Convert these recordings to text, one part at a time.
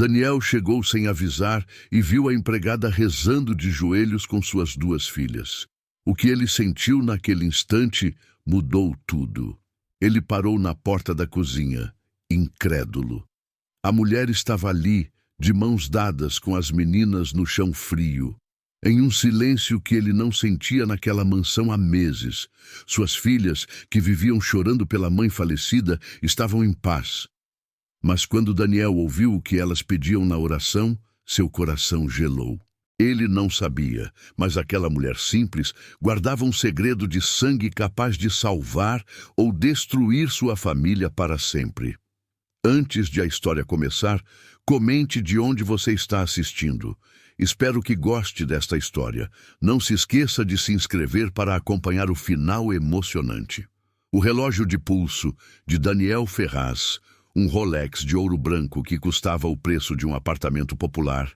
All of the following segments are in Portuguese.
Daniel chegou sem avisar e viu a empregada rezando de joelhos com suas duas filhas. O que ele sentiu naquele instante mudou tudo. Ele parou na porta da cozinha, incrédulo. A mulher estava ali, de mãos dadas com as meninas no chão frio, em um silêncio que ele não sentia naquela mansão há meses. Suas filhas, que viviam chorando pela mãe falecida, estavam em paz. Mas quando Daniel ouviu o que elas pediam na oração, seu coração gelou. Ele não sabia, mas aquela mulher simples guardava um segredo de sangue capaz de salvar ou destruir sua família para sempre. Antes de a história começar, comente de onde você está assistindo. Espero que goste desta história. Não se esqueça de se inscrever para acompanhar o final emocionante. O relógio de pulso de Daniel Ferraz, um Rolex de ouro branco que custava o preço de um apartamento popular,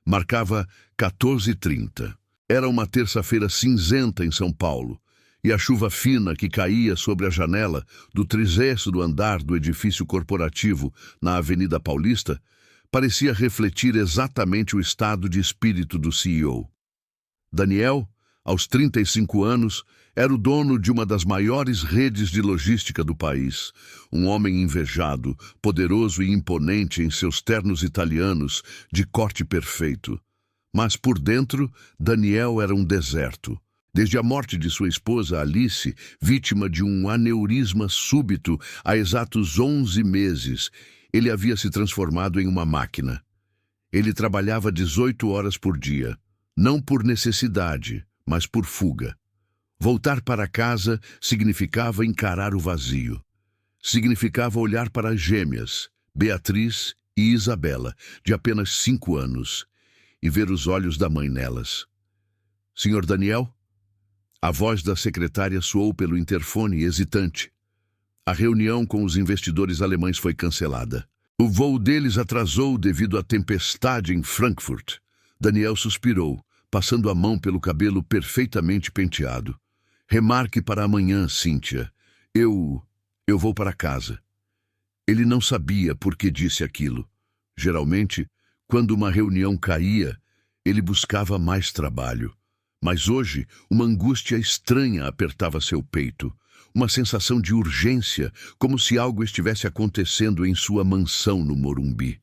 marcava 14h30. Era uma terça-feira cinzenta em São Paulo, e a chuva fina que caía sobre a janela do 30º andar do edifício corporativo na Avenida Paulista parecia refletir exatamente o estado de espírito do CEO. Daniel, aos 35 anos, era o dono de uma das maiores redes de logística do país, um homem invejado, poderoso e imponente em seus ternos italianos de corte perfeito. Mas por dentro, Daniel era um deserto. Desde a morte de sua esposa, Alice, vítima de um aneurisma súbito há exatos 11 meses, ele havia se transformado em uma máquina. Ele trabalhava 18 horas por dia, não por necessidade, mas por fuga. Voltar para casa significava encarar o vazio. Significava olhar para as gêmeas, Beatriz e Isabela, de apenas 5 anos, e ver os olhos da mãe nelas. Senhor Daniel? A voz da secretária soou pelo interfone, hesitante. A reunião com os investidores alemães foi cancelada. O voo deles atrasou devido à tempestade em Frankfurt. Daniel suspirou, passando a mão pelo cabelo perfeitamente penteado. Remarque para amanhã, Cíntia. Eu vou para casa. Ele não sabia por que disse aquilo. Geralmente, quando uma reunião caía, ele buscava mais trabalho. Mas hoje, uma angústia estranha apertava seu peito. Uma sensação de urgência, como se algo estivesse acontecendo em sua mansão no Morumbi.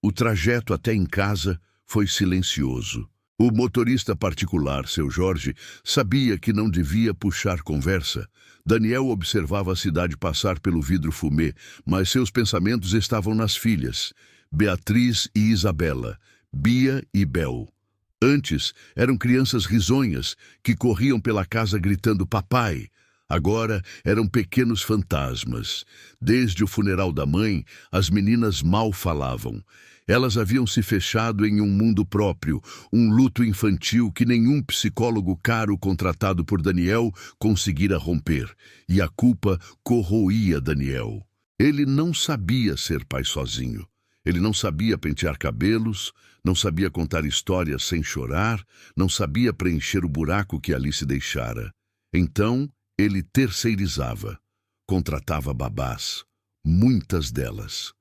O trajeto até em casa foi silencioso. O motorista particular, seu Jorge, sabia que não devia puxar conversa. Daniel observava a cidade passar pelo vidro fumê, mas seus pensamentos estavam nas filhas, Beatriz e Isabela, Bia e Bel. Antes, eram crianças risonhas que corriam pela casa gritando papai. Agora eram pequenos fantasmas. Desde o funeral da mãe, as meninas mal falavam. Elas haviam se fechado em um mundo próprio, um luto infantil que nenhum psicólogo caro contratado por Daniel conseguira romper. E a culpa corroía Daniel. Ele não sabia ser pai sozinho. Ele não sabia pentear cabelos, não sabia contar histórias sem chorar, não sabia preencher o buraco que Alice deixara. Então, ele terceirizava, contratava babás, muitas delas.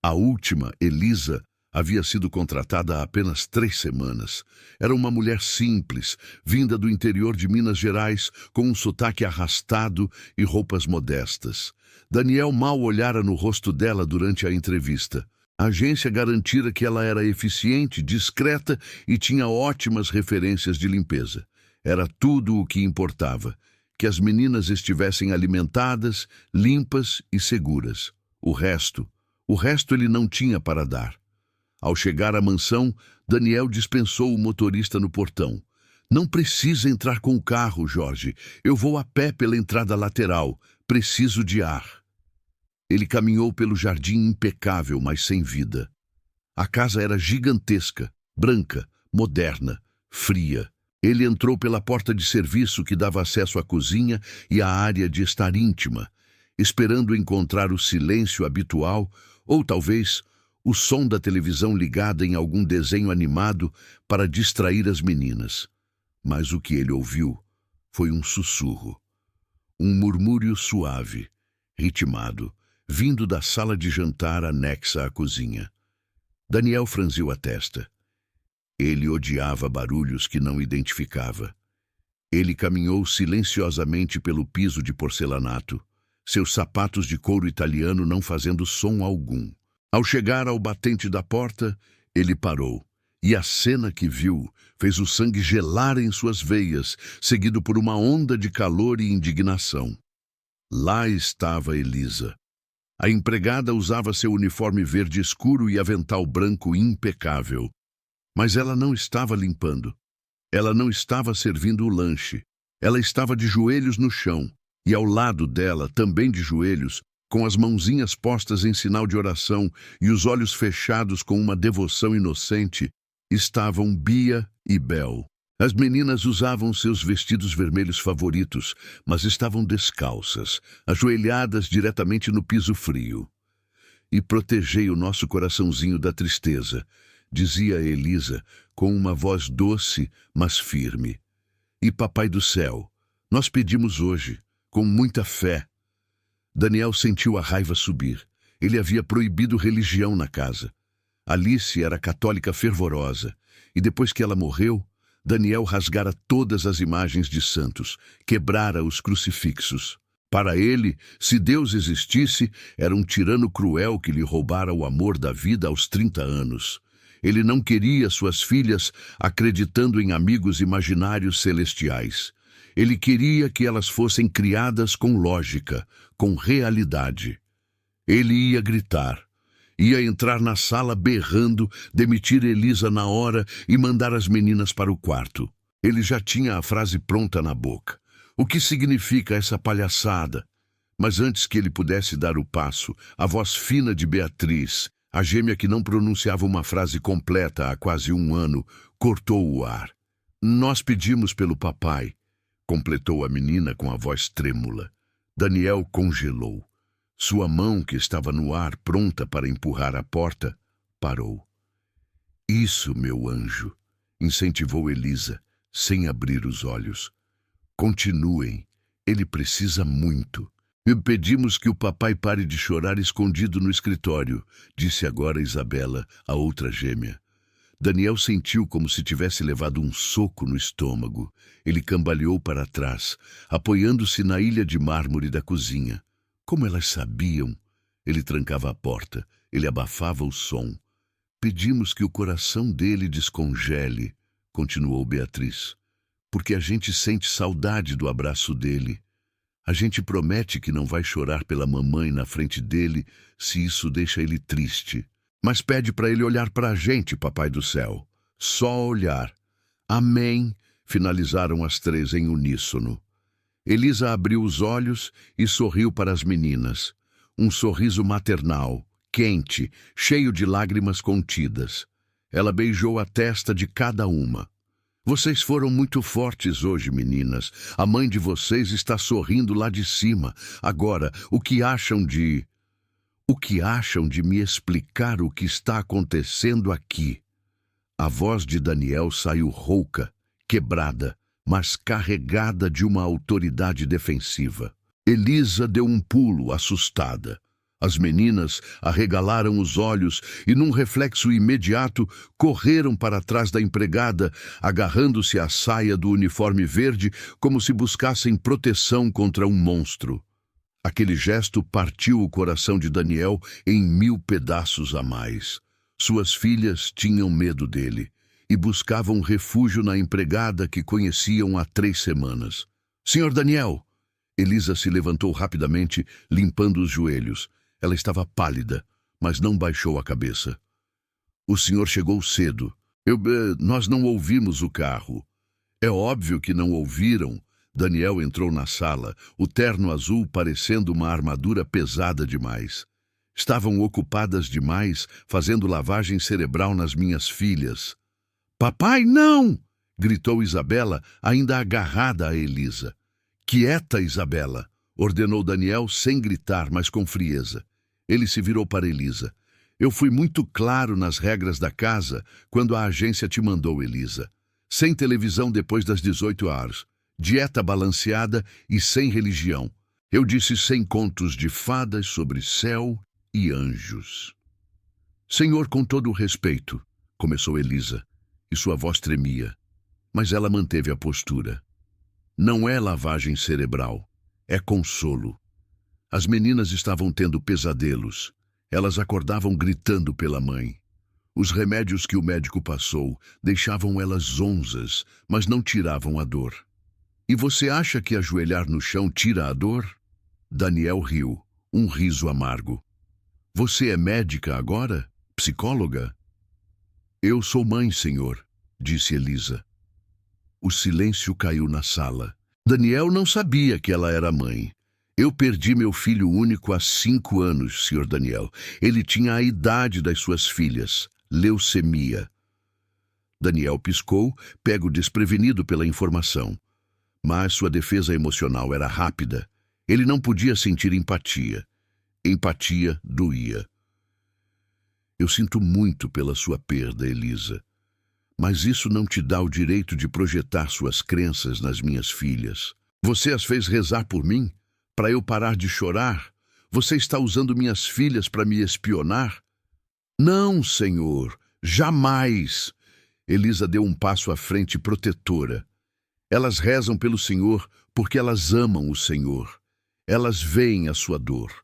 A última, Elisa, havia sido contratada há apenas 3 semanas. Era uma mulher simples, vinda do interior de Minas Gerais, com um sotaque arrastado e roupas modestas. Daniel mal olhara no rosto dela durante a entrevista. A agência garantira que ela era eficiente, discreta e tinha ótimas referências de limpeza. Era tudo o que importava. Que as meninas estivessem alimentadas, limpas e seguras. O resto ele não tinha para dar. Ao chegar à mansão, Daniel dispensou o motorista no portão. Não precisa entrar com o carro, Jorge. Eu vou a pé pela entrada lateral. Preciso de ar. Ele caminhou pelo jardim impecável, mas sem vida. A casa era gigantesca, branca, moderna, fria. Ele entrou pela porta de serviço que dava acesso à cozinha e à área de estar íntima, esperando encontrar o silêncio habitual ou, talvez, o som da televisão ligada em algum desenho animado para distrair as meninas. Mas o que ele ouviu foi um sussurro, um murmúrio suave, ritmado, vindo da sala de jantar anexa à cozinha. Daniel franziu a testa. Ele odiava barulhos que não identificava. Ele caminhou silenciosamente pelo piso de porcelanato, seus sapatos de couro italiano não fazendo som algum. Ao chegar ao batente da porta, ele parou, e a cena que viu fez o sangue gelar em suas veias, seguido por uma onda de calor e indignação. Lá estava Elisa. A empregada usava seu uniforme verde escuro e avental branco impecável. Mas ela não estava limpando. Ela não estava servindo o lanche. Ela estava de joelhos no chão, e ao lado dela, também de joelhos, com as mãozinhas postas em sinal de oração e os olhos fechados com uma devoção inocente, estavam Bia e Bel. As meninas usavam seus vestidos vermelhos favoritos, mas estavam descalças, ajoelhadas diretamente no piso frio. E protegei o nosso coraçãozinho da tristeza, dizia Elisa, com uma voz doce, mas firme. E Papai do Céu, nós pedimos hoje, com muita fé. Daniel sentiu a raiva subir. Ele havia proibido religião na casa. Alice era católica fervorosa, e depois que ela morreu, Daniel rasgara todas as imagens de santos, quebrara os crucifixos. Para ele, se Deus existisse, era um tirano cruel que lhe roubara o amor da vida aos 30 anos. Ele não queria suas filhas acreditando em amigos imaginários celestiais. Ele queria que elas fossem criadas com lógica, com realidade. Ele ia gritar. Ia entrar na sala berrando, demitir Elisa na hora e mandar as meninas para o quarto. Ele já tinha a frase pronta na boca. O que significa essa palhaçada? Mas antes que ele pudesse dar o passo, a voz fina de Beatriz, a gêmea que não pronunciava uma frase completa há quase um ano, cortou o ar. Nós pedimos pelo papai, completou a menina com a voz trêmula. Daniel congelou. Sua mão, que estava no ar, pronta para empurrar a porta, parou. Isso, meu anjo, incentivou Elisa, sem abrir os olhos. Continuem, ele precisa muito. E pedimos que o papai pare de chorar escondido no escritório, disse agora Isabela, a outra gêmea. Daniel sentiu como se tivesse levado um soco no estômago. Ele cambaleou para trás, apoiando-se na ilha de mármore da cozinha. Como elas sabiam? Ele trancava a porta, ele abafava o som. Pedimos que o coração dele descongele, continuou Beatriz, porque a gente sente saudade do abraço dele. A gente promete que não vai chorar pela mamãe na frente dele se isso deixa ele triste. Mas pede para ele olhar para a gente, Papai do Céu. Só olhar. Amém, finalizaram as três em uníssono. Elisa abriu os olhos e sorriu para as meninas. Um sorriso maternal, quente, cheio de lágrimas contidas. Ela beijou a testa de cada uma. Vocês foram muito fortes hoje, meninas. A mãe de vocês está sorrindo lá de cima. Agora, o que acham de me explicar o que está acontecendo aqui? A voz de Daniel saiu rouca, quebrada, mas carregada de uma autoridade defensiva. Elisa deu um pulo, assustada. As meninas arregalaram os olhos e, num reflexo imediato, correram para trás da empregada, agarrando-se à saia do uniforme verde como se buscassem proteção contra um monstro. Aquele gesto partiu o coração de Daniel em 1000 pedaços a mais. Suas filhas tinham medo dele e buscavam refúgio na empregada que conheciam há 3 semanas. Senhor Daniel! Elisa se levantou rapidamente, limpando os joelhos. Ela estava pálida, mas não baixou a cabeça. O senhor chegou cedo. Nós não ouvimos o carro. É óbvio que não ouviram. Daniel entrou na sala, o terno azul parecendo uma armadura pesada demais. Estavam ocupadas demais, fazendo lavagem cerebral nas minhas filhas. Papai, não! Gritou Isabela, ainda agarrada a Elisa. Quieta, Isabela! Ordenou Daniel sem gritar, mas com frieza. Ele se virou para Elisa. Eu fui muito claro nas regras da casa quando a agência te mandou, Elisa. Sem televisão depois das 18 horas. Dieta balanceada e sem religião. Eu disse sem contos de fadas sobre céu e anjos. Senhor, com todo o respeito, começou Elisa, e sua voz tremia, mas ela manteve a postura. Não é lavagem cerebral, é consolo. As meninas estavam tendo pesadelos. Elas acordavam gritando pela mãe. Os remédios que o médico passou deixavam elas zonzas, mas não tiravam a dor. E você acha que ajoelhar no chão tira a dor? Daniel riu, um riso amargo. Você é médica agora? Psicóloga? Eu sou mãe, senhor, disse Elisa. O silêncio caiu na sala. Daniel não sabia que ela era mãe. Eu perdi meu filho único há 5 anos, Sr. Daniel. Ele tinha a idade das suas filhas, leucemia. Daniel piscou, pego desprevenido pela informação. Mas sua defesa emocional era rápida. Ele não podia sentir empatia. Empatia doía. Eu sinto muito pela sua perda, Elisa. Mas isso não te dá o direito de projetar suas crenças nas minhas filhas. Você as fez rezar por mim? Para eu parar de chorar? Você está usando minhas filhas para me espionar? Não, senhor, jamais. Elisa deu um passo à frente protetora. Elas rezam pelo Senhor porque elas amam o Senhor. Elas veem a sua dor.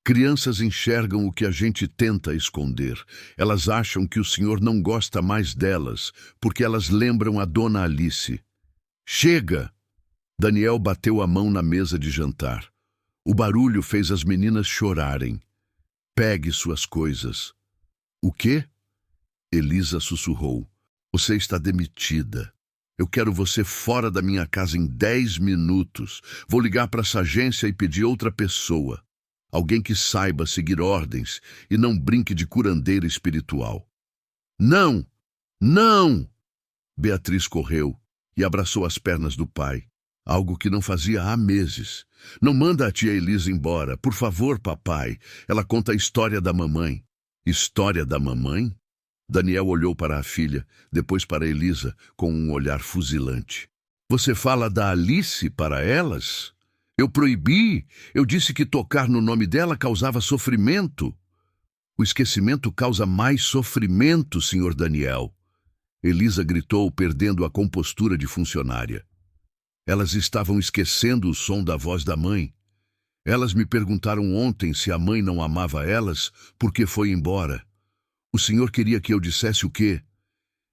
Crianças enxergam o que a gente tenta esconder. Elas acham que o Senhor não gosta mais delas, porque elas lembram a Dona Alice. Chega! Daniel bateu a mão na mesa de jantar. O barulho fez as meninas chorarem. Pegue suas coisas. O quê? Elisa sussurrou. Você está demitida. Eu quero você fora da minha casa em 10 minutos. Vou ligar para essa agência e pedir outra pessoa. Alguém que saiba seguir ordens e não brinque de curandeira espiritual. Não! Não! Beatriz correu e abraçou as pernas do pai, algo que não fazia há meses. Não manda a tia Elisa embora, por favor, papai. Ela conta a história da mamãe. História da mamãe? Daniel olhou para a filha, depois para Elisa, com um olhar fuzilante. Você fala da Alice para elas? Eu proibi. Eu disse que tocar no nome dela causava sofrimento. O esquecimento causa mais sofrimento, Sr. Daniel. Elisa gritou, perdendo a compostura de funcionária. Elas estavam esquecendo o som da voz da mãe. Elas me perguntaram ontem se a mãe não amava elas porque foi embora. O senhor queria que eu dissesse o quê?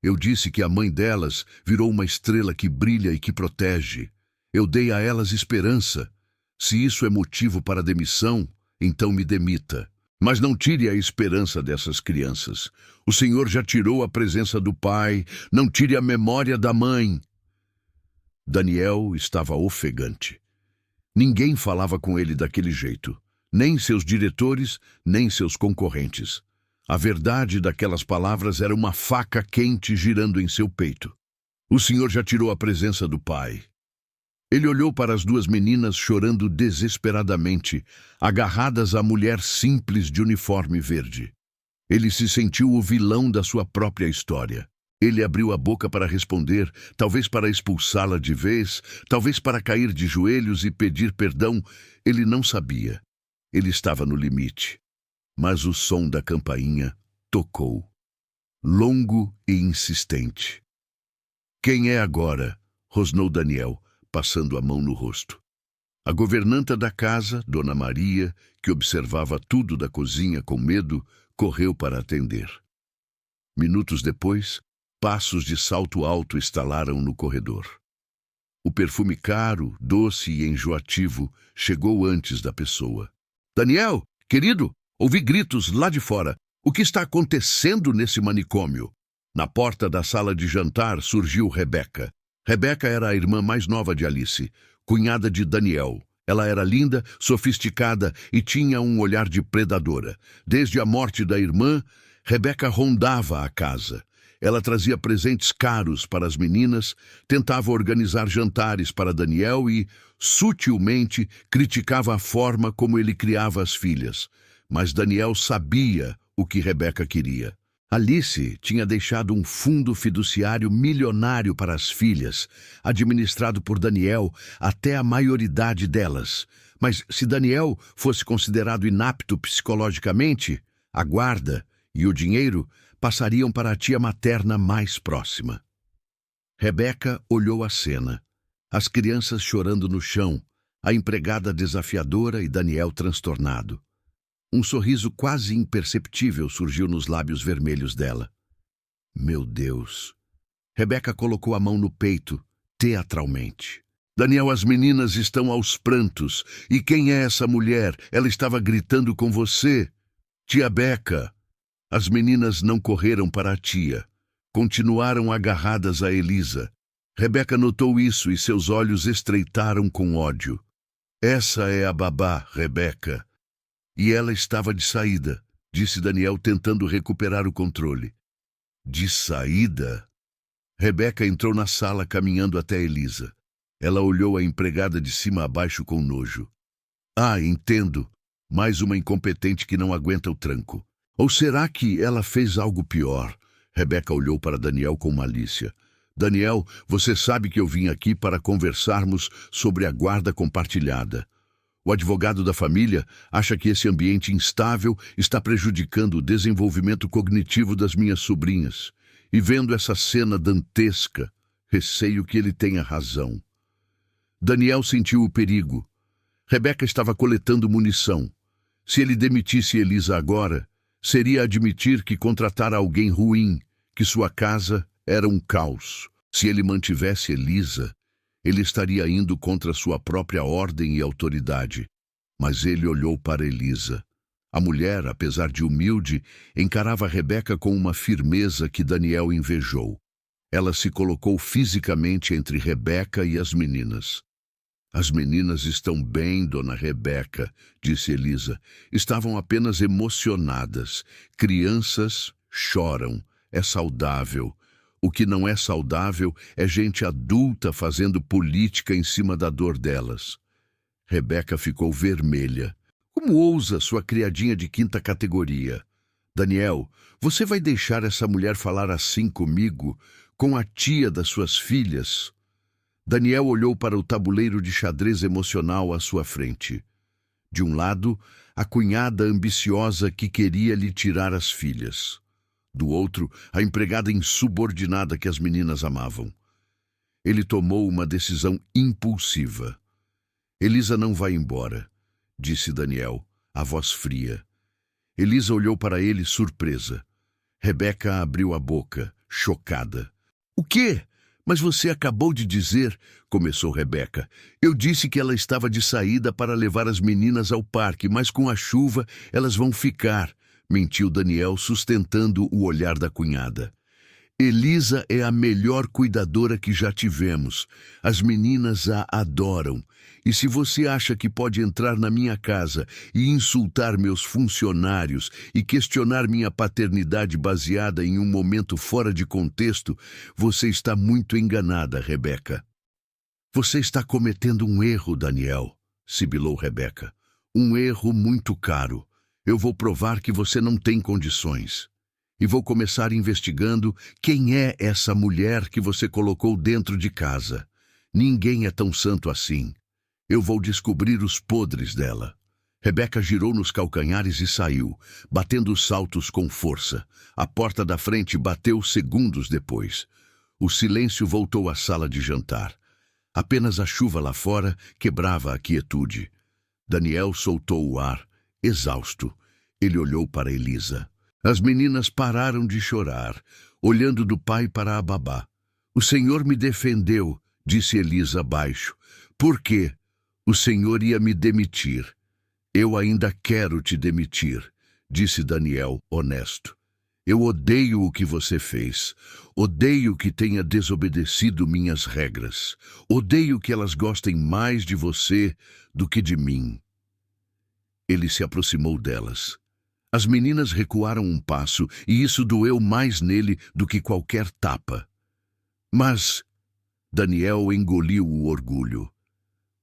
Eu disse que a mãe delas virou uma estrela que brilha e que protege. Eu dei a elas esperança. Se isso é motivo para demissão, então me demita. Mas não tire a esperança dessas crianças. O senhor já tirou a presença do pai. Não tire a memória da mãe. Daniel estava ofegante. Ninguém falava com ele daquele jeito. Nem seus diretores, nem seus concorrentes. A verdade daquelas palavras era uma faca quente girando em seu peito. O senhor já tirou a presença do pai. Ele olhou para as 2 meninas chorando desesperadamente, agarradas à mulher simples de uniforme verde. Ele se sentiu o vilão da sua própria história. Ele abriu a boca para responder, talvez para expulsá-la de vez, talvez para cair de joelhos e pedir perdão. Ele não sabia. Ele estava no limite. Mas o som da campainha tocou. Longo e insistente. Quem é agora? Rosnou Daniel, passando a mão no rosto. A governanta da casa, Dona Maria, que observava tudo da cozinha com medo, correu para atender. Minutos depois, passos de salto alto estalaram no corredor. O perfume caro, doce e enjoativo chegou antes da pessoa. Daniel, querido, ouvi gritos lá de fora. O que está acontecendo nesse manicômio? Na porta da sala de jantar surgiu Rebeca. Rebeca era a irmã mais nova de Alice, cunhada de Daniel. Ela era linda, sofisticada e tinha um olhar de predadora. Desde a morte da irmã, Rebeca rondava a casa. Ela trazia presentes caros para as meninas, tentava organizar jantares para Daniel e, sutilmente, criticava a forma como ele criava as filhas. Mas Daniel sabia o que Rebeca queria. Alice tinha deixado um fundo fiduciário milionário para as filhas, administrado por Daniel até a maioridade delas. Mas se Daniel fosse considerado inapto psicologicamente, a guarda e o dinheiro passariam para a tia materna mais próxima. Rebeca olhou a cena. As crianças chorando no chão, a empregada desafiadora e Daniel transtornado. Um sorriso quase imperceptível surgiu nos lábios vermelhos dela. Meu Deus! Rebeca colocou a mão no peito, teatralmente. Daniel, as meninas estão aos prantos. E quem é essa mulher? Ela estava gritando com você. Tia Beca. As meninas não correram para a tia. Continuaram agarradas a Elisa. Rebeca notou isso e seus olhos estreitaram com ódio. Essa é a babá, Rebeca. E ela estava de saída, disse Daniel tentando recuperar o controle. De saída? Rebeca entrou na sala caminhando até Elisa. Ela olhou a empregada de cima a baixo com nojo. Ah, entendo. Mais uma incompetente que não aguenta o tranco. Ou será que ela fez algo pior? Rebeca olhou para Daniel com malícia. Daniel, você sabe que eu vim aqui para conversarmos sobre a guarda compartilhada. O advogado da família acha que esse ambiente instável está prejudicando o desenvolvimento cognitivo das minhas sobrinhas. E vendo essa cena dantesca, receio que ele tenha razão. Daniel sentiu o perigo. Rebeca estava coletando munição. Se ele demitisse Elisa agora, seria admitir que contratara alguém ruim, que sua casa era um caos. Se ele mantivesse Elisa, ele estaria indo contra sua própria ordem e autoridade. Mas ele olhou para Elisa. A mulher, apesar de humilde, encarava Rebeca com uma firmeza que Daniel invejou. Ela se colocou fisicamente entre Rebeca e as meninas. As meninas estão bem, dona Rebeca, disse Elisa. Estavam apenas emocionadas. Crianças choram. É saudável. O que não é saudável é gente adulta fazendo política em cima da dor delas. Rebeca ficou vermelha. Como ousa sua criadinha de quinta categoria? Daniel, você vai deixar essa mulher falar assim comigo, com a tia das suas filhas? Daniel olhou para o tabuleiro de xadrez emocional à sua frente. De um lado, a cunhada ambiciosa que queria lhe tirar as filhas. Do outro, a empregada insubordinada que as meninas amavam. Ele tomou uma decisão impulsiva. Elisa não vai embora, disse Daniel, a voz fria. Elisa olhou para ele surpresa. Rebeca abriu a boca, chocada. O quê? Mas você acabou de dizer, começou Rebeca. Eu disse que ela estava de saída para levar as meninas ao parque, mas com a chuva elas vão ficar, mentiu Daniel, sustentando o olhar da cunhada. Elisa é a melhor cuidadora que já tivemos. As meninas a adoram. E se você acha que pode entrar na minha casa e insultar meus funcionários e questionar minha paternidade baseada em um momento fora de contexto, você está muito enganada, Rebeca. Você está cometendo um erro, Daniel, sibilou Rebeca. Um erro muito caro. Eu vou provar que você não tem condições. E vou começar investigando quem é essa mulher que você colocou dentro de casa. Ninguém é tão santo assim. Eu vou descobrir os podres dela. Rebeca girou nos calcanhares e saiu, batendo os saltos com força. A porta da frente bateu segundos depois. O silêncio voltou à sala de jantar. Apenas a chuva lá fora quebrava a quietude. Daniel soltou o ar, exausto. Ele olhou para Elisa. As meninas pararam de chorar, olhando do pai para a babá. O Senhor me defendeu, disse Elisa baixo. Por quê? O Senhor ia me demitir. Eu ainda quero te demitir, disse Daniel, honesto. Eu odeio o que você fez. Odeio que tenha desobedecido minhas regras. Odeio que elas gostem mais de você do que de mim. Ele se aproximou delas. As meninas recuaram um passo, e isso doeu mais nele do que qualquer tapa. Mas Daniel engoliu o orgulho.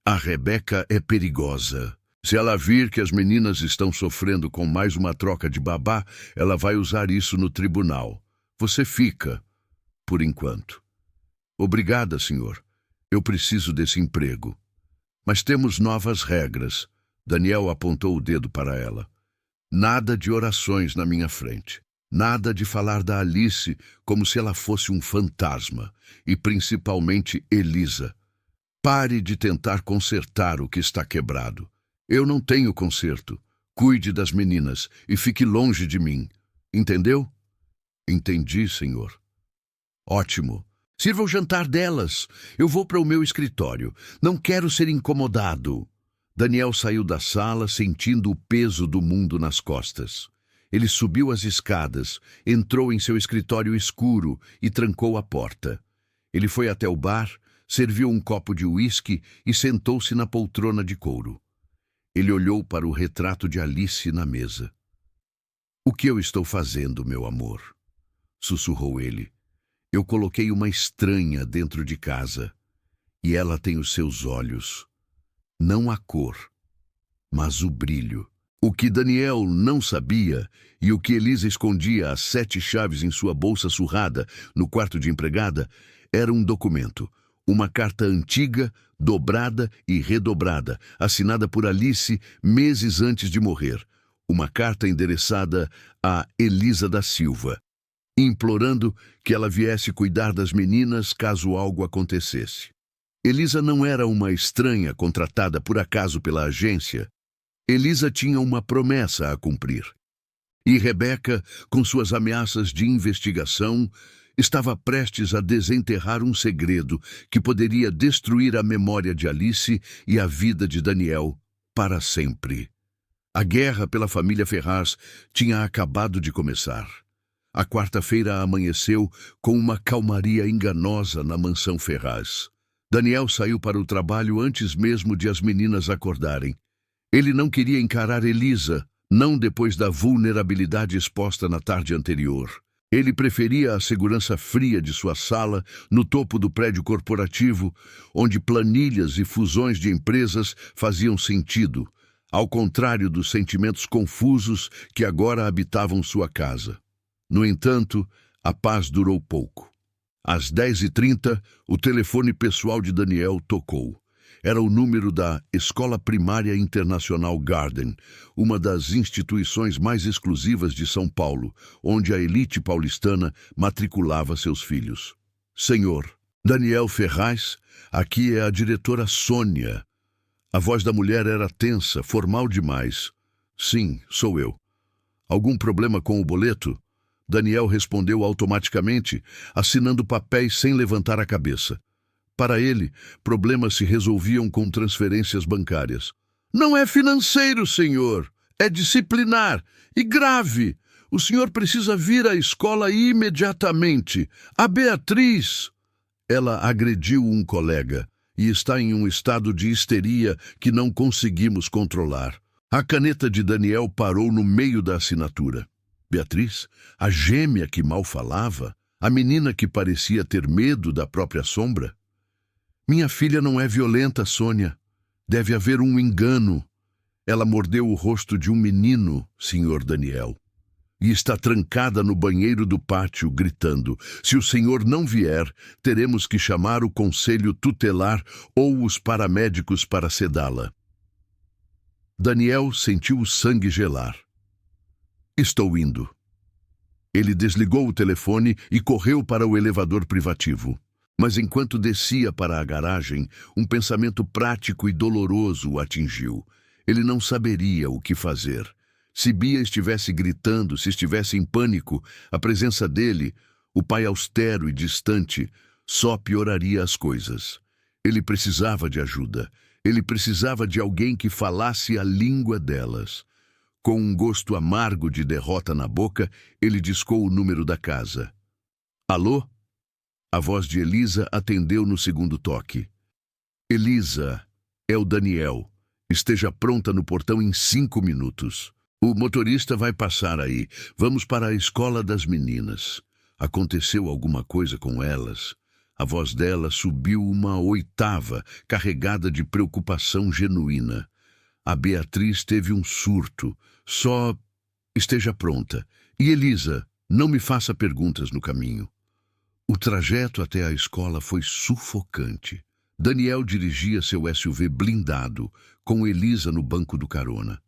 A Rebeca é perigosa. Se ela vir que as meninas estão sofrendo com mais uma troca de babá, ela vai usar isso no tribunal. Você fica, por enquanto. Obrigada, senhor. Eu preciso desse emprego. Mas temos novas regras. Daniel apontou o dedo para ela. Nada de orações na minha frente. Nada de falar da Alice como se ela fosse um fantasma, e principalmente Elisa. Pare de tentar consertar o que está quebrado. Eu não tenho conserto. Cuide das meninas e fique longe de mim. Entendeu? Entendi, senhor. Ótimo. Sirva o jantar delas. Eu vou para o meu escritório. Não quero ser incomodado. Daniel saiu da sala sentindo o peso do mundo nas costas. Ele subiu as escadas, entrou em seu escritório escuro e trancou a porta. Ele foi até o bar, serviu um copo de uísque e sentou-se na poltrona de couro. Ele olhou para o retrato de Alice na mesa. "O que eu estou fazendo, meu amor?" sussurrou ele. "Eu coloquei uma estranha dentro de casa, e ela tem os seus olhos. Não a cor, mas o brilho." O que Daniel não sabia, e o que Elisa escondia as 7 chaves em sua bolsa surrada no quarto de empregada, era um documento, uma carta antiga, dobrada e redobrada, assinada por Alice meses antes de morrer. Uma carta endereçada a Elisa da Silva, implorando que ela viesse cuidar das meninas caso algo acontecesse. Elisa não era uma estranha contratada por acaso pela agência. Elisa tinha uma promessa a cumprir. E Rebeca, com suas ameaças de investigação, estava prestes a desenterrar um segredo que poderia destruir a memória de Alice e a vida de Daniel para sempre. A guerra pela família Ferraz tinha acabado de começar. A quarta-feira amanheceu com uma calmaria enganosa na mansão Ferraz. Daniel saiu para o trabalho antes mesmo de as meninas acordarem. Ele não queria encarar Elisa, não depois da vulnerabilidade exposta na tarde anterior. Ele preferia a segurança fria de sua sala, no topo do prédio corporativo, onde planilhas e fusões de empresas faziam sentido, ao contrário dos sentimentos confusos que agora habitavam sua casa. No entanto, a paz durou pouco. Às 10h30, o telefone pessoal de Daniel tocou. Era o número da Escola Primária Internacional Garden, uma das instituições mais exclusivas de São Paulo, onde a elite paulistana matriculava seus filhos. "Senhor, Daniel Ferraz, aqui é a diretora Sônia." A voz da mulher era tensa, formal demais. "Sim, sou eu." "Algum problema com o boleto?" Daniel respondeu automaticamente, assinando papéis sem levantar a cabeça. Para ele, problemas se resolviam com transferências bancárias. "Não é financeiro, senhor. É disciplinar. E grave. O senhor precisa vir à escola imediatamente. A Beatriz..." Ela agrediu um colega e está em um estado de histeria que não conseguimos controlar. A caneta de Daniel parou no meio da assinatura. Beatriz, a gêmea que mal falava, a menina que parecia ter medo da própria sombra. "Minha filha não é violenta, Sônia. Deve haver um engano. Ela mordeu o rosto de um menino, senhor Daniel. E está trancada no banheiro do pátio, gritando. Se o senhor não vier, teremos que chamar o conselho tutelar ou os paramédicos para sedá-la." Daniel sentiu o sangue gelar. "Estou indo." Ele desligou o telefone e correu para o elevador privativo. Mas enquanto descia para a garagem, um pensamento prático e doloroso o atingiu. Ele não saberia o que fazer. Se Bia estivesse gritando, se estivesse em pânico, a presença dele, o pai austero e distante, só pioraria as coisas. Ele precisava de ajuda. Ele precisava de alguém que falasse a língua delas. Com um gosto amargo de derrota na boca, ele discou o número da casa. "Alô?" A voz de Elisa atendeu no segundo toque. "Elisa, é o Daniel. Esteja pronta no portão em 5 minutos. O motorista vai passar aí. Vamos para a escola das meninas. Aconteceu alguma coisa com elas?" A voz dela subiu uma oitava, carregada de preocupação genuína. "A Beatriz teve um surto. Só esteja pronta. E Elisa, não me faça perguntas no caminho." O trajeto até a escola foi sufocante. Daniel dirigia seu SUV blindado, com Elisa no banco do carona.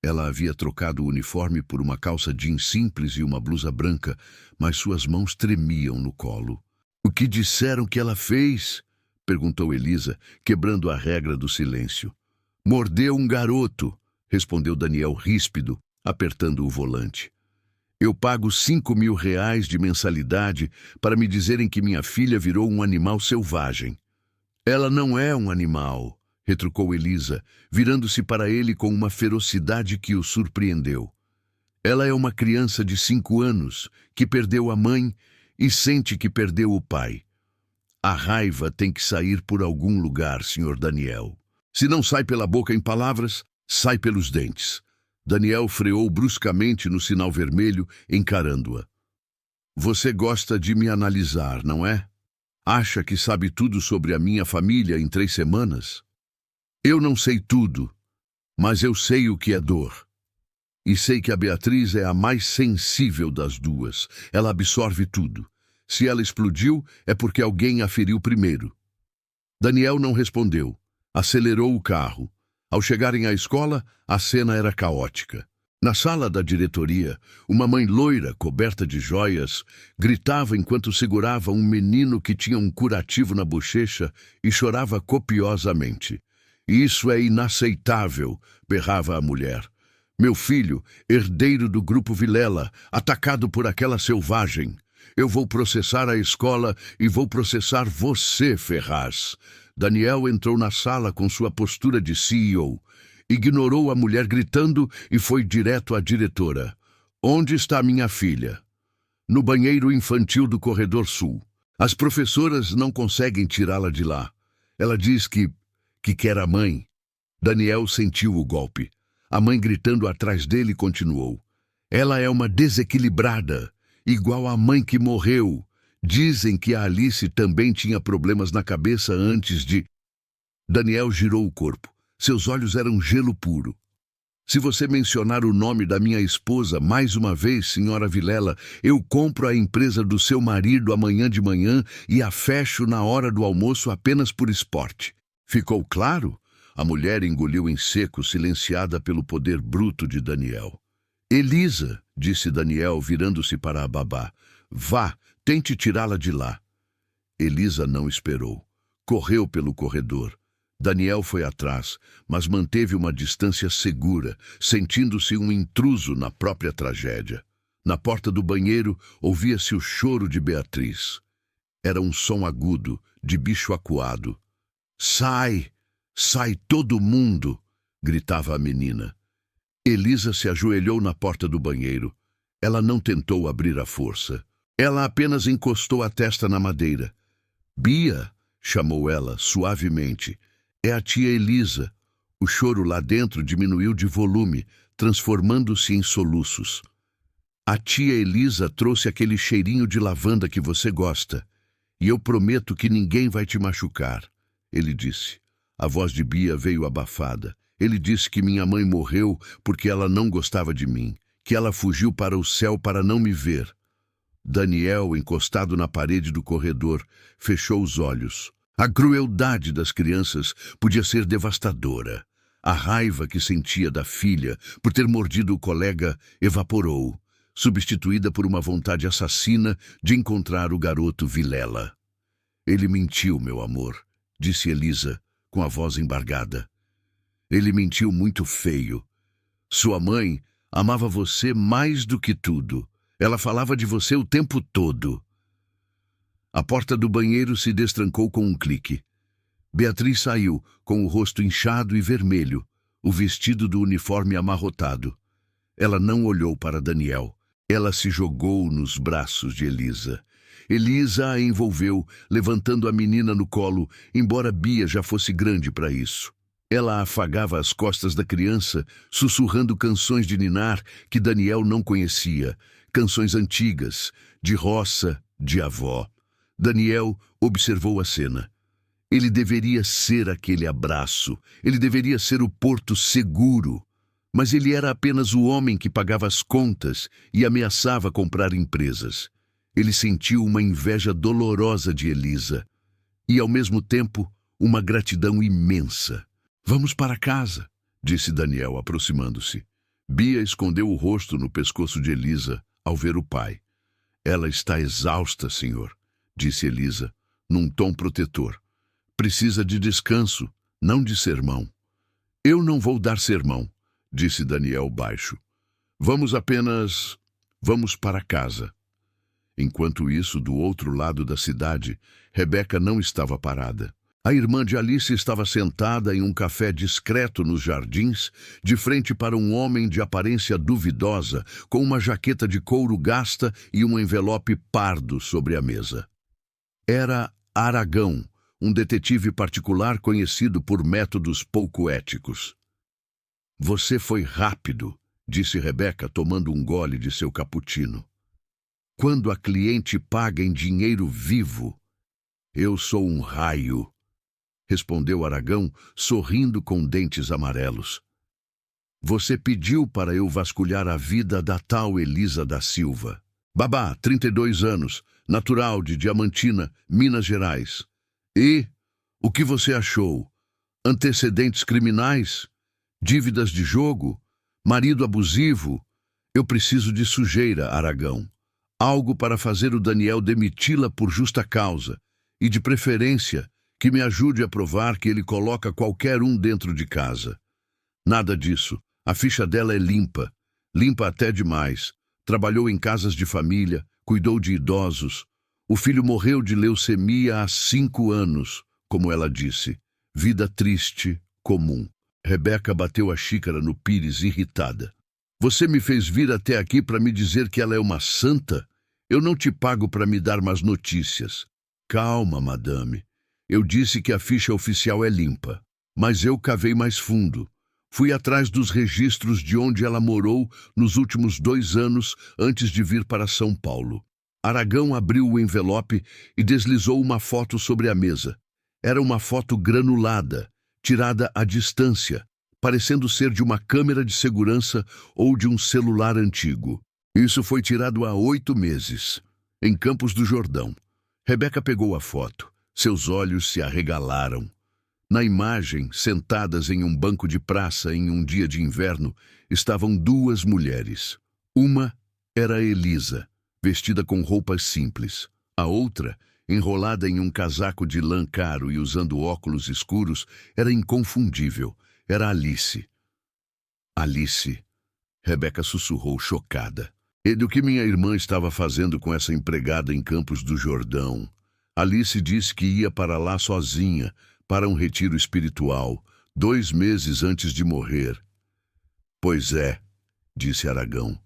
Ela havia trocado o uniforme por uma calça jeans simples e uma blusa branca, mas suas mãos tremiam no colo. "O que disseram que ela fez?" perguntou Elisa, quebrando a regra do silêncio. "Mordeu um garoto", respondeu Daniel ríspido, apertando o volante. "Eu pago R$ 5.000 de mensalidade para me dizerem que minha filha virou um animal selvagem." "Ela não é um animal", retrucou Elisa, virando-se para ele com uma ferocidade que o surpreendeu. "Ela é uma criança de 5 anos que perdeu a mãe e sente que perdeu o pai. A raiva tem que sair por algum lugar, Sr. Daniel. Se não sai pela boca em palavras, sai pelos dentes." Daniel freou bruscamente no sinal vermelho, encarando-a. "Você gosta de me analisar, não é? Acha que sabe tudo sobre a minha família em 3 semanas? Eu não sei tudo, mas eu sei o que é dor. E sei que a Beatriz é a mais sensível das duas. Ela absorve tudo. Se ela explodiu, é porque alguém a feriu primeiro." Daniel não respondeu. Acelerou o carro. Ao chegarem à escola, a cena era caótica. Na sala da diretoria, uma mãe loira, coberta de joias, gritava enquanto segurava um menino que tinha um curativo na bochecha e chorava copiosamente. "Isso é inaceitável", berrava a mulher. "Meu filho, herdeiro do Grupo Vilela, atacado por aquela selvagem. Eu vou processar a escola e vou processar você, Ferraz." Daniel entrou na sala com sua postura de CEO. Ignorou a mulher gritando e foi direto à diretora. "Onde está minha filha?" "No banheiro infantil do corredor sul. As professoras não conseguem tirá-la de lá. Ela diz que quer a mãe." Daniel sentiu o golpe. A mãe gritando atrás dele continuou. "Ela é uma desequilibrada, igual à mãe que morreu. Dizem que a Alice também tinha problemas na cabeça antes de..." Daniel girou o corpo. Seus olhos eram gelo puro. "Se você mencionar o nome da minha esposa mais uma vez, senhora Vilela, eu compro a empresa do seu marido amanhã de manhã e a fecho na hora do almoço apenas por esporte. Ficou claro?" A mulher engoliu em seco, silenciada pelo poder bruto de Daniel. "Elisa", disse Daniel, virando-se para a babá, "vá, tente tirá-la de lá." Elisa não esperou. Correu pelo corredor. Daniel foi atrás, mas manteve uma distância segura, sentindo-se um intruso na própria tragédia. Na porta do banheiro, ouvia-se o choro de Beatriz. Era um som agudo, de bicho acuado. "Sai! Sai todo mundo!" gritava a menina. Elisa se ajoelhou na porta do banheiro. Ela não tentou abrir à força. Ela apenas encostou a testa na madeira. "Bia", chamou ela, suavemente. "É a tia Elisa." O choro lá dentro diminuiu de volume, transformando-se em soluços. "A tia Elisa trouxe aquele cheirinho de lavanda que você gosta. E eu prometo que ninguém vai te machucar", ele disse. A voz de Bia veio abafada. "Ele disse que minha mãe morreu porque ela não gostava de mim, que ela fugiu para o céu para não me ver." Daniel, encostado na parede do corredor, fechou os olhos. A crueldade das crianças podia ser devastadora. A raiva que sentia da filha por ter mordido o colega evaporou, substituída por uma vontade assassina de encontrar o garoto Vilela. "Ele mentiu, meu amor", disse Elisa, com a voz embargada. "Ele mentiu muito feio. Sua mãe amava você mais do que tudo. Ela falava de você o tempo todo." A porta do banheiro se destrancou com um clique. Beatriz saiu, com o rosto inchado e vermelho, o vestido do uniforme amarrotado. Ela não olhou para Daniel. Ela se jogou nos braços de Elisa. Elisa a envolveu, levantando a menina no colo, embora Bia já fosse grande para isso. Ela afagava as costas da criança, sussurrando canções de ninar que Daniel não conhecia, canções antigas, de roça, de avó. Daniel observou a cena. Ele deveria ser aquele abraço, ele deveria ser o porto seguro. Mas ele era apenas o homem que pagava as contas e ameaçava comprar empresas. Ele sentiu uma inveja dolorosa de Elisa e, ao mesmo tempo, uma gratidão imensa. "Vamos para casa", disse Daniel, aproximando-se. Bia escondeu o rosto no pescoço de Elisa ao ver o pai. Ela está exausta, senhor, disse Elisa, num tom protetor. Precisa de descanso, não de sermão. Eu não vou dar sermão, disse Daniel baixo. Vamos para casa. Enquanto isso, do outro lado da cidade, Rebeca não estava parada. A irmã de Alice estava sentada em um café discreto nos jardins, de frente para um homem de aparência duvidosa, com uma jaqueta de couro gasta e um envelope pardo sobre a mesa. Era Aragão, um detetive particular conhecido por métodos pouco éticos. Você foi rápido, disse Rebeca, tomando um gole de seu cappuccino. Quando a cliente paga em dinheiro vivo, eu sou um raio, respondeu Aragão, sorrindo com dentes amarelos. Você pediu para eu vasculhar a vida da tal Elisa da Silva. Babá, 32 anos, natural de Diamantina, Minas Gerais. E o que você achou? Antecedentes criminais? Dívidas de jogo? Marido abusivo? Eu preciso de sujeira, Aragão. Algo para fazer o Daniel demiti-la por justa causa. E, de preferência, que me ajude a provar que ele coloca qualquer um dentro de casa. Nada disso. A ficha dela é limpa. Limpa até demais. Trabalhou em casas de família, cuidou de idosos. O filho morreu de leucemia há 5 anos, como ela disse. Vida triste, comum. Rebeca bateu a xícara no pires, irritada. Você me fez vir até aqui para me dizer que ela é uma santa? Eu não te pago para me dar más notícias. Calma, madame. Eu disse que a ficha oficial é limpa. Mas eu cavei mais fundo. Fui atrás dos registros de onde ela morou nos últimos 2 anos antes de vir para São Paulo. Aragão abriu o envelope e deslizou uma foto sobre a mesa. Era uma foto granulada, tirada à distância, parecendo ser de uma câmera de segurança ou de um celular antigo. Isso foi tirado há 8 meses, em Campos do Jordão. Rebeca pegou a foto. Seus olhos se arregalaram. Na imagem, sentadas em um banco de praça em um dia de inverno, estavam 2 mulheres. Uma era Elisa, vestida com roupas simples. A outra, enrolada em um casaco de lã caro e usando óculos escuros, era inconfundível. Era Alice. Alice. Rebeca sussurrou, chocada. E do que minha irmã estava fazendo com essa empregada em Campos do Jordão? Alice disse que ia para lá sozinha, para um retiro espiritual, 2 meses antes de morrer. Pois é, disse Aragão.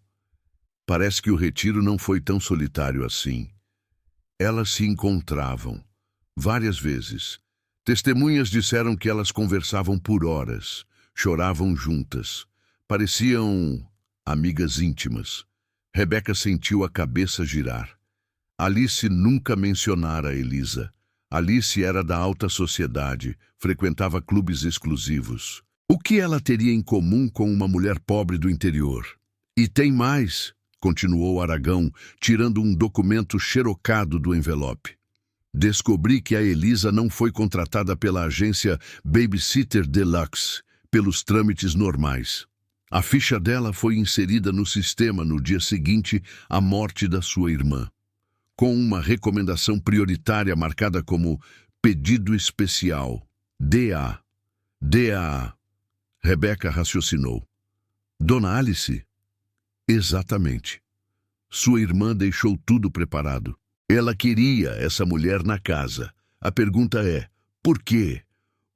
Parece que o retiro não foi tão solitário assim. Elas se encontravam, várias vezes. Testemunhas disseram que elas conversavam por horas, choravam juntas. Pareciam amigas íntimas. Rebeca sentiu a cabeça girar. Alice nunca mencionara Elisa. Alice era da alta sociedade, frequentava clubes exclusivos. O que ela teria em comum com uma mulher pobre do interior? E tem mais, continuou Aragão, tirando um documento xerocado do envelope. Descobri que a Elisa não foi contratada pela agência Babysitter Deluxe, pelos trâmites normais. A ficha dela foi inserida no sistema no dia seguinte à morte da sua irmã, com uma recomendação prioritária marcada como pedido especial, DA. DA. Rebeca raciocinou. Dona Alice? Exatamente. Sua irmã deixou tudo preparado. Ela queria essa mulher na casa. A pergunta é, por quê?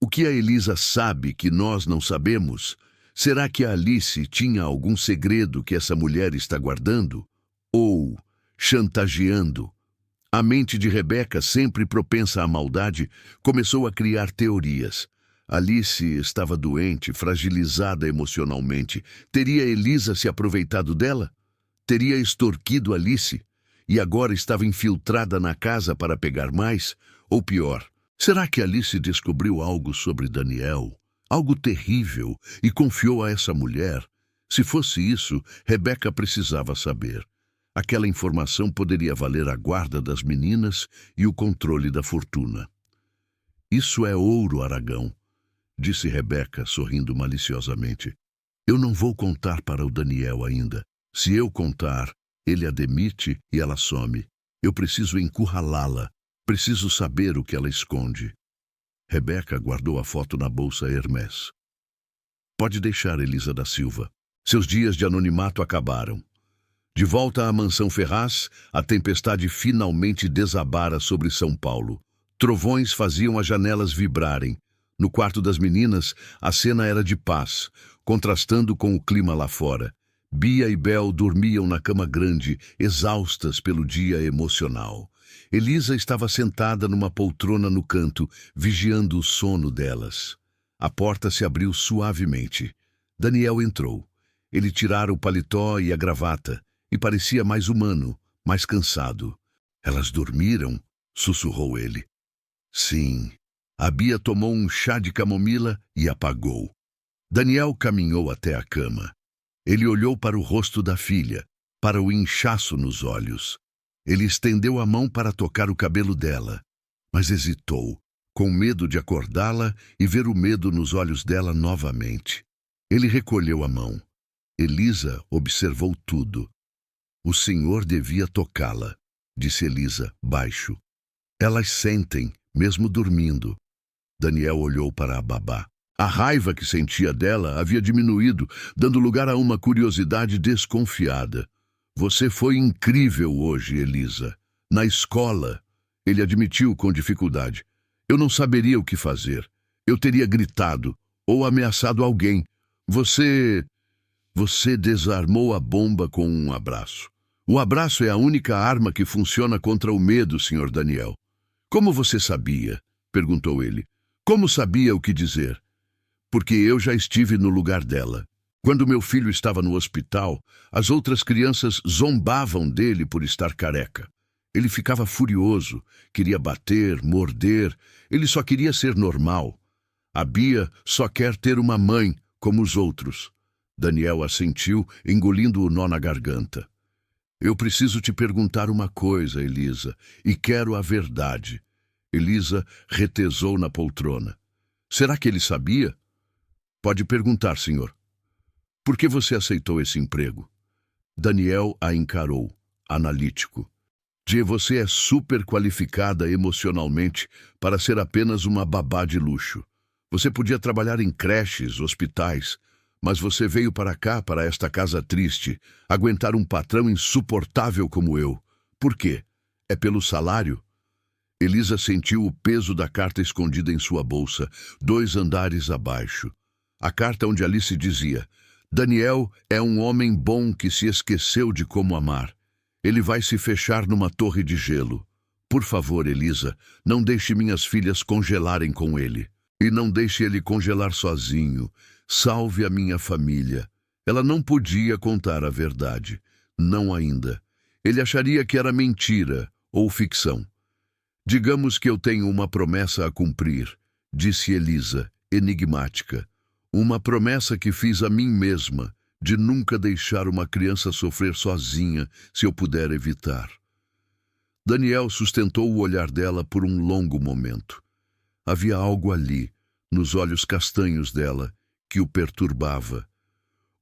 O que a Elisa sabe que nós não sabemos? Será que a Alice tinha algum segredo que essa mulher está guardando? Ou chantageando? A mente de Rebeca, sempre propensa à maldade, começou a criar teorias. Alice estava doente, fragilizada emocionalmente. Teria Elisa se aproveitado dela? Teria extorquido Alice? E agora estava infiltrada na casa para pegar mais? Ou pior, será que Alice descobriu algo sobre Daniel? Algo terrível, e confiou a essa mulher? Se fosse isso, Rebeca precisava saber. Aquela informação poderia valer a guarda das meninas e o controle da fortuna. Isso é ouro, Aragão, disse Rebeca, sorrindo maliciosamente. Eu não vou contar para o Daniel ainda. Se eu contar, ele a demite e ela some. Eu preciso encurralá-la. Preciso saber o que ela esconde. Rebeca guardou a foto na bolsa Hermès. Pode deixar, Elisa da Silva. Seus dias de anonimato acabaram. De volta à mansão Ferraz, a tempestade finalmente desabara sobre São Paulo. Trovões faziam as janelas vibrarem. No quarto das meninas, a cena era de paz, contrastando com o clima lá fora. Bia e Bel dormiam na cama grande, exaustas pelo dia emocional. Elisa estava sentada numa poltrona no canto, vigiando o sono delas. A porta se abriu suavemente. Daniel entrou. Ele tirara o paletó e a gravata, e parecia mais humano, mais cansado. Elas dormiram? Sussurrou ele. Sim. A Bia tomou um chá de camomila e apagou. Daniel caminhou até a cama. Ele olhou para o rosto da filha, para o inchaço nos olhos. Ele estendeu a mão para tocar o cabelo dela, mas hesitou, com medo de acordá-la e ver o medo nos olhos dela novamente. Ele recolheu a mão. Elisa observou tudo. O senhor devia tocá-la, disse Elisa, baixo. Elas sentem, mesmo dormindo. Daniel olhou para a babá. A raiva que sentia dela havia diminuído, dando lugar a uma curiosidade desconfiada. Você foi incrível hoje, Elisa. Na escola, ele admitiu com dificuldade. Eu não saberia o que fazer. Eu teria gritado ou ameaçado alguém. Você desarmou a bomba com um abraço. O abraço é a única arma que funciona contra o medo, Sr. Daniel. Como você sabia? Perguntou ele. Como sabia o que dizer? Porque eu já estive no lugar dela. Quando meu filho estava no hospital, as outras crianças zombavam dele por estar careca. Ele ficava furioso, queria bater, morder, ele só queria ser normal. A Bia só quer ter uma mãe, como os outros. Daniel assentiu, engolindo o nó na garganta. Eu preciso te perguntar uma coisa, Elisa, e quero a verdade. Elisa retesou na poltrona. Será que ele sabia? Pode perguntar, senhor. Por que você aceitou esse emprego? Daniel a encarou, analítico. Você é super qualificada emocionalmente para ser apenas uma babá de luxo. Você podia trabalhar em creches, hospitais, mas você veio para cá, para esta casa triste, aguentar um patrão insuportável como eu. Por quê? É pelo salário? Elisa sentiu o peso da carta escondida em sua bolsa, 2 andares abaixo. A carta onde Alice dizia: Daniel é um homem bom que se esqueceu de como amar. Ele vai se fechar numa torre de gelo. Por favor, Elisa, não deixe minhas filhas congelarem com ele. E não deixe ele congelar sozinho. Salve a minha família. Ela não podia contar a verdade. Não ainda. Ele acharia que era mentira ou ficção. Digamos que eu tenho uma promessa a cumprir, disse Elisa, enigmática. Uma promessa que fiz a mim mesma, de nunca deixar uma criança sofrer sozinha, se eu puder evitar. Daniel sustentou o olhar dela por um longo momento. Havia algo ali, nos olhos castanhos dela, que o perturbava.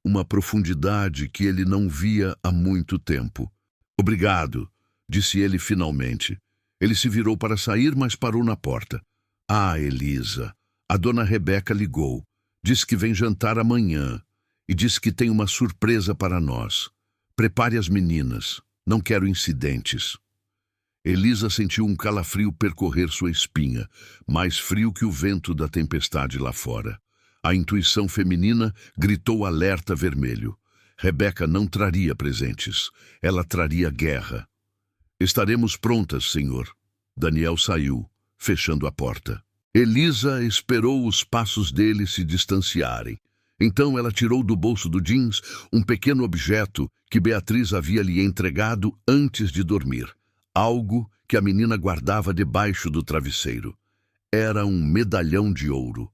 Uma profundidade que ele não via há muito tempo. Obrigado, disse ele finalmente. Ele se virou para sair, mas parou na porta. Ah, Elisa, a dona Rebeca ligou. Diz que vem jantar amanhã e diz que tem uma surpresa para nós. Prepare as meninas. Não quero incidentes. Elisa sentiu um calafrio percorrer sua espinha, mais frio que o vento da tempestade lá fora. A intuição feminina gritou alerta vermelho. Rebeca não traria presentes. Ela traria guerra. Estaremos prontas, senhor. Daniel saiu, fechando a porta. Elisa esperou os passos dele se distanciarem. Então ela tirou do bolso do jeans um pequeno objeto que Beatriz havia lhe entregado antes de dormir. Algo que a menina guardava debaixo do travesseiro. Era um medalhão de ouro.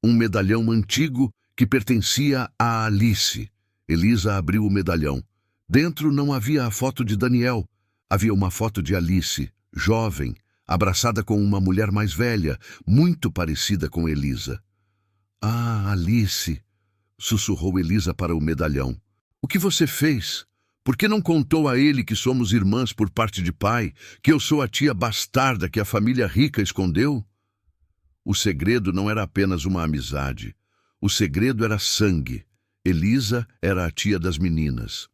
Um medalhão antigo que pertencia a Alice. Elisa abriu o medalhão. Dentro não havia a foto de Daniel. Havia uma foto de Alice, jovem, abraçada com uma mulher mais velha, muito parecida com Elisa. Ah, Alice, sussurrou Elisa para o medalhão. O que você fez? Por que não contou a ele que somos irmãs por parte de pai, que eu sou a tia bastarda que a família rica escondeu? O segredo não era apenas uma amizade. O segredo era sangue. Elisa era a tia das meninas.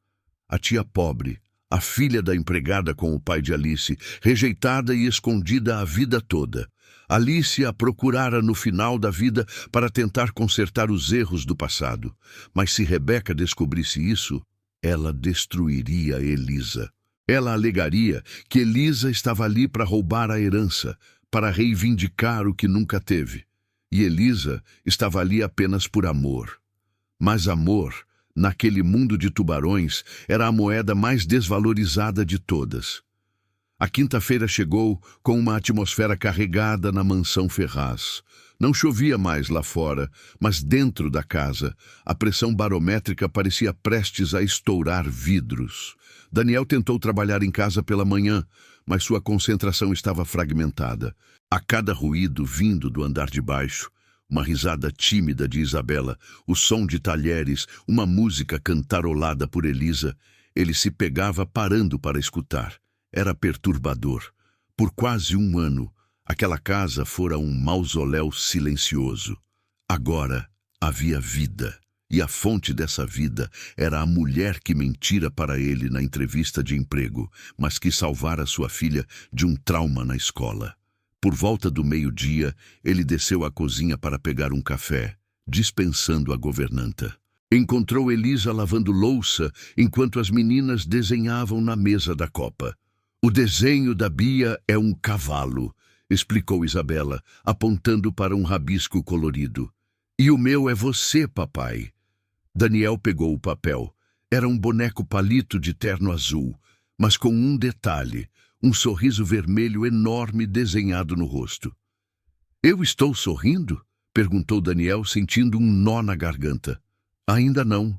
A tia pobre, a filha da empregada com o pai de Alice, rejeitada e escondida a vida toda. Alice a procurara no final da vida para tentar consertar os erros do passado. Mas se Rebeca descobrisse isso, ela destruiria Elisa. Ela alegaria que Elisa estava ali para roubar a herança, para reivindicar o que nunca teve. E Elisa estava ali apenas por amor. Mas amor, naquele mundo de tubarões, era a moeda mais desvalorizada de todas. A quinta-feira chegou com uma atmosfera carregada na mansão Ferraz. Não chovia mais lá fora, mas dentro da casa, a pressão barométrica parecia prestes a estourar vidros. Daniel tentou trabalhar em casa pela manhã, mas sua concentração estava fragmentada. A cada ruído vindo do andar de baixo, uma risada tímida de Isabela, o som de talheres, uma música cantarolada por Elisa, ele se pegava parando para escutar. Era perturbador. Por quase um ano, aquela casa fora um mausoléu silencioso. Agora havia vida, e a fonte dessa vida era a mulher que mentira para ele na entrevista de emprego, mas que salvara sua filha de um trauma na escola. Por volta do meio-dia, ele desceu à cozinha para pegar um café, dispensando a governanta. Encontrou Elisa lavando louça enquanto as meninas desenhavam na mesa da copa. O desenho da Bia é um cavalo, explicou Isabela, apontando para um rabisco colorido. E o meu é você, papai. Daniel pegou o papel. Era um boneco palito de terno azul, mas com um detalhe, um sorriso vermelho enorme desenhado no rosto. Eu estou sorrindo? Perguntou Daniel, sentindo um nó na garganta. Ainda não,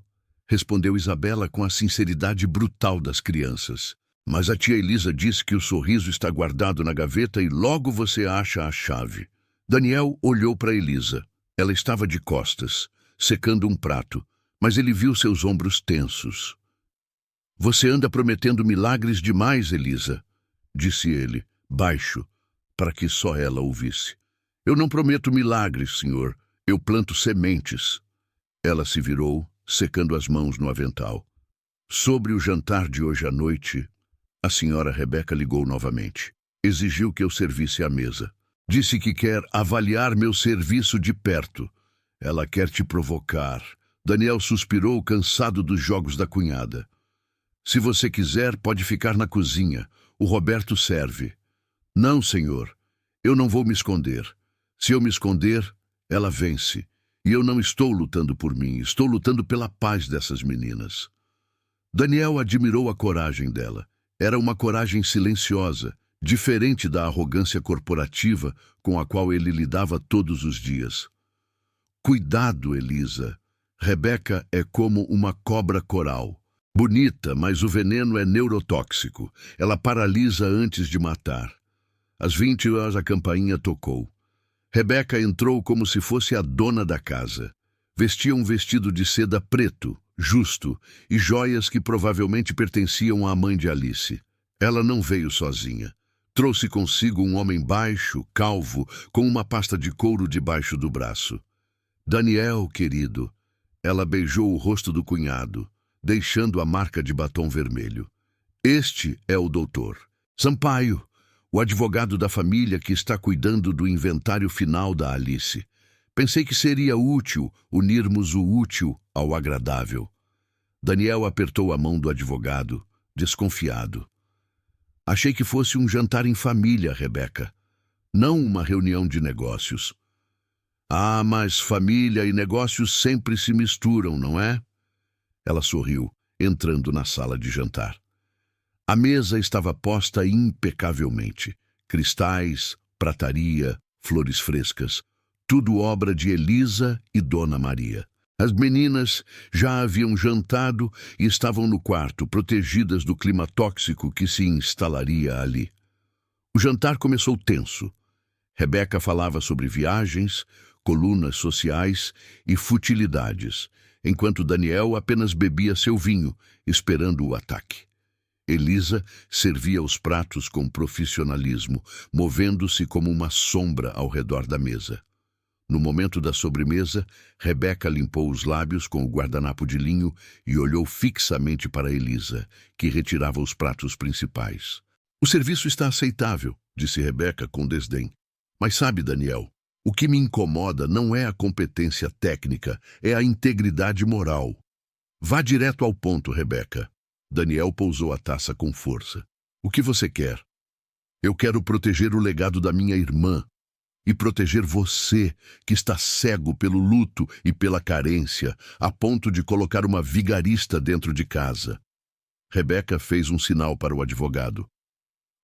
respondeu Isabela com a sinceridade brutal das crianças. Mas a tia Elisa disse que o sorriso está guardado na gaveta e logo você acha a chave. Daniel olhou para Elisa. Ela estava de costas, secando um prato, mas ele viu seus ombros tensos. Você anda prometendo milagres demais, Elisa, disse ele, baixo, para que só ela ouvisse. Eu não prometo milagres, senhor. Eu planto sementes. Ela se virou, secando as mãos no avental. Sobre o jantar de hoje à noite, a senhora Rebeca ligou novamente. Exigiu que eu servisse à mesa. Disse que quer avaliar meu serviço de perto. Ela quer te provocar. Daniel suspirou, cansado dos jogos da cunhada. Se você quiser, pode ficar na cozinha. O Roberto serve. Não, senhor. Eu não vou me esconder. Se eu me esconder, ela vence. E eu não estou lutando por mim. Estou lutando pela paz dessas meninas. Daniel admirou a coragem dela. Era uma coragem silenciosa, diferente da arrogância corporativa com a qual ele lidava todos os dias. Cuidado, Elisa. Rebeca é como uma cobra coral. Bonita, mas o veneno é neurotóxico. Ela paralisa antes de matar. Às 20 horas a campainha tocou. Rebeca entrou como se fosse a dona da casa. Vestia um vestido de seda preto, justo, e joias que provavelmente pertenciam à mãe de Alice. Ela não veio sozinha. Trouxe consigo um homem baixo, calvo, com uma pasta de couro debaixo do braço. Daniel, querido. Ela beijou o rosto do cunhado, deixando a marca de batom vermelho. Este é o doutor Sampaio, o advogado da família que está cuidando do inventário final da Alice. Pensei que seria útil unirmos o útil ao agradável. Daniel apertou a mão do advogado, desconfiado. Achei que fosse um jantar em família, Rebeca, não uma reunião de negócios. Ah, mas família e negócios sempre se misturam, não é? Ela sorriu, entrando na sala de jantar. A mesa estava posta impecavelmente. Cristais, prataria, flores frescas. Tudo obra de Elisa e Dona Maria. As meninas já haviam jantado e estavam no quarto, protegidas do clima tóxico que se instalaria ali. O jantar começou tenso. Rebeca falava sobre viagens, colunas sociais e futilidades. enquanto Daniel apenas bebia seu vinho, esperando o ataque. Elisa servia os pratos com profissionalismo, movendo-se como uma sombra ao redor da mesa. No momento da sobremesa, Rebeca limpou os lábios com o guardanapo de linho e olhou fixamente para Elisa, que retirava os pratos principais. "O serviço está aceitável", disse Rebeca com desdém. "Mas sabe, Daniel, o que me incomoda não é a competência técnica, é a integridade moral." "Vá direto ao ponto, Rebeca." Daniel pousou a taça com força. "O que você quer?" "Eu quero proteger o legado da minha irmã e proteger você, que está cego pelo luto e pela carência, a ponto de colocar uma vigarista dentro de casa." Rebeca fez um sinal para o advogado.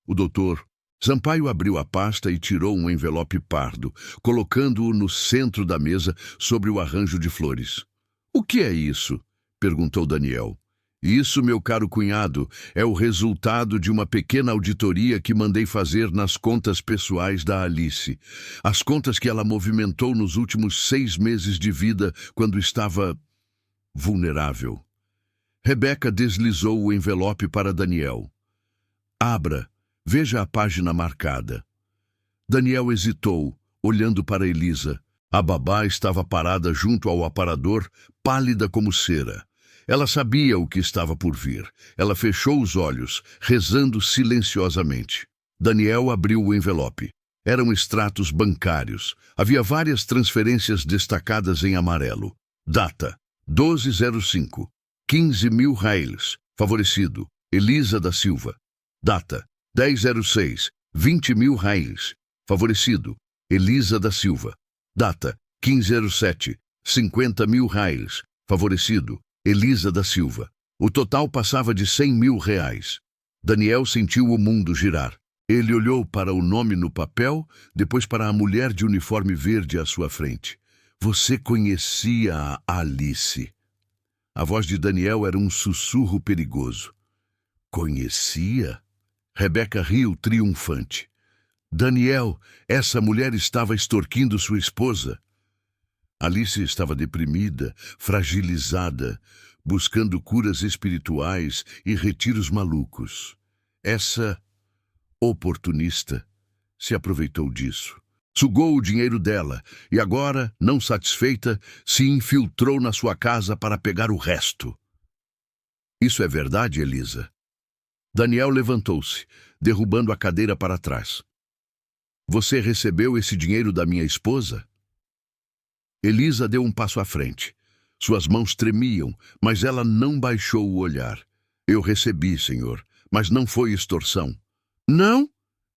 O doutor Sampaio abriu a pasta e tirou um envelope pardo, colocando-o no centro da mesa sobre o arranjo de flores. "O que é isso?" perguntou Daniel. "Isso, meu caro cunhado, é o resultado de uma pequena auditoria que mandei fazer nas contas pessoais da Alice. As contas que ela movimentou nos últimos 6 meses de vida, quando estava vulnerável." Rebeca deslizou o envelope para Daniel. "Abra, veja a página marcada." Daniel hesitou, olhando para Elisa. A babá estava parada junto ao aparador, pálida como cera. Ela sabia o que estava por vir. Ela fechou os olhos, rezando silenciosamente. Daniel abriu o envelope. Eram extratos bancários. Havia várias transferências destacadas em amarelo. Data: 12/05. 15.000 reais. Favorecido: Elisa da Silva. Data: 10/06. 20.000 reais. Favorecido: Elisa da Silva. Data: 15/07. 50.000 reais. Favorecido: Elisa da Silva. O total passava de 100.000 reais. Daniel sentiu o mundo girar. Ele olhou para o nome no papel, depois para a mulher de uniforme verde à sua frente. "Você conhecia a Alice?" A voz de Daniel era um sussurro perigoso. "Conhecia?" Rebeca riu triunfante. "Daniel, essa mulher estava extorquindo sua esposa." Alice estava deprimida, fragilizada, buscando curas espirituais e retiros malucos. Essa oportunista se aproveitou disso. Sugou o dinheiro dela e agora, não satisfeita, se infiltrou na sua casa para pegar o resto. "Isso é verdade, Elisa?" Daniel levantou-se, derrubando a cadeira para trás. "Você recebeu esse dinheiro da minha esposa?" Elisa deu um passo à frente. Suas mãos tremiam, mas ela não baixou o olhar. "Eu recebi, senhor, mas não foi extorsão." "Não?"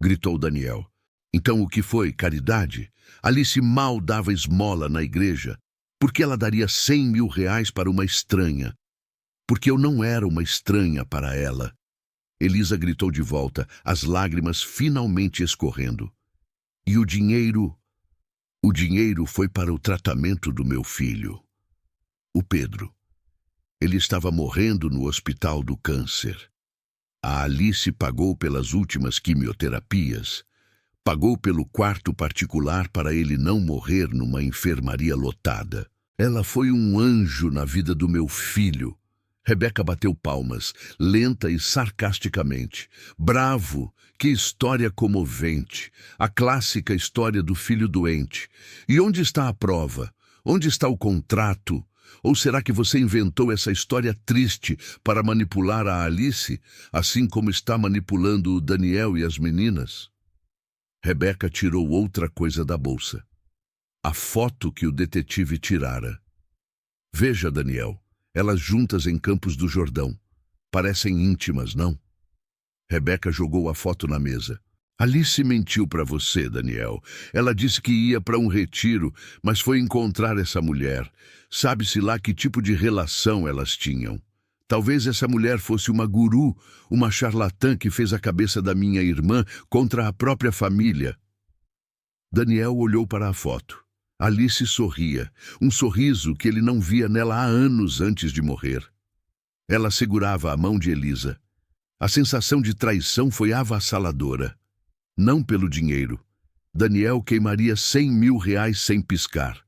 gritou Daniel. "Então o que foi? Caridade? Alice mal dava esmola na igreja. Por que ela daria 100.000 reais para uma estranha?" "Porque eu não era uma estranha para ela." Elisa gritou de volta, as lágrimas finalmente escorrendo. "E o dinheiro? O dinheiro foi para o tratamento do meu filho, o Pedro. Ele estava morrendo no hospital do câncer. A Alice pagou pelas últimas quimioterapias, pagou pelo quarto particular para ele não morrer numa enfermaria lotada. Ela foi um anjo na vida do meu filho." Rebeca bateu palmas, lenta e sarcasticamente. "Bravo! Que história comovente! A clássica história do filho doente. E onde está a prova? Onde está o contrato? Ou será que você inventou essa história triste para manipular a Alice, assim como está manipulando o Daniel e as meninas?" Rebeca tirou outra coisa da bolsa. A foto que o detetive tirara. "Veja, Daniel. Elas juntas em Campos do Jordão. Parecem íntimas, não?" Rebeca jogou a foto na mesa. "Alice mentiu para você, Daniel. Ela disse que ia para um retiro, mas foi encontrar essa mulher. Sabe-se lá que tipo de relação elas tinham. Talvez essa mulher fosse uma guru, uma charlatã que fez a cabeça da minha irmã contra a própria família." Daniel olhou para a foto. Alice sorria, um sorriso que ele não via nela há anos antes de morrer. Ela segurava a mão de Elisa. A sensação de traição foi avassaladora. Não pelo dinheiro. Daniel queimaria 100.000 reais sem piscar.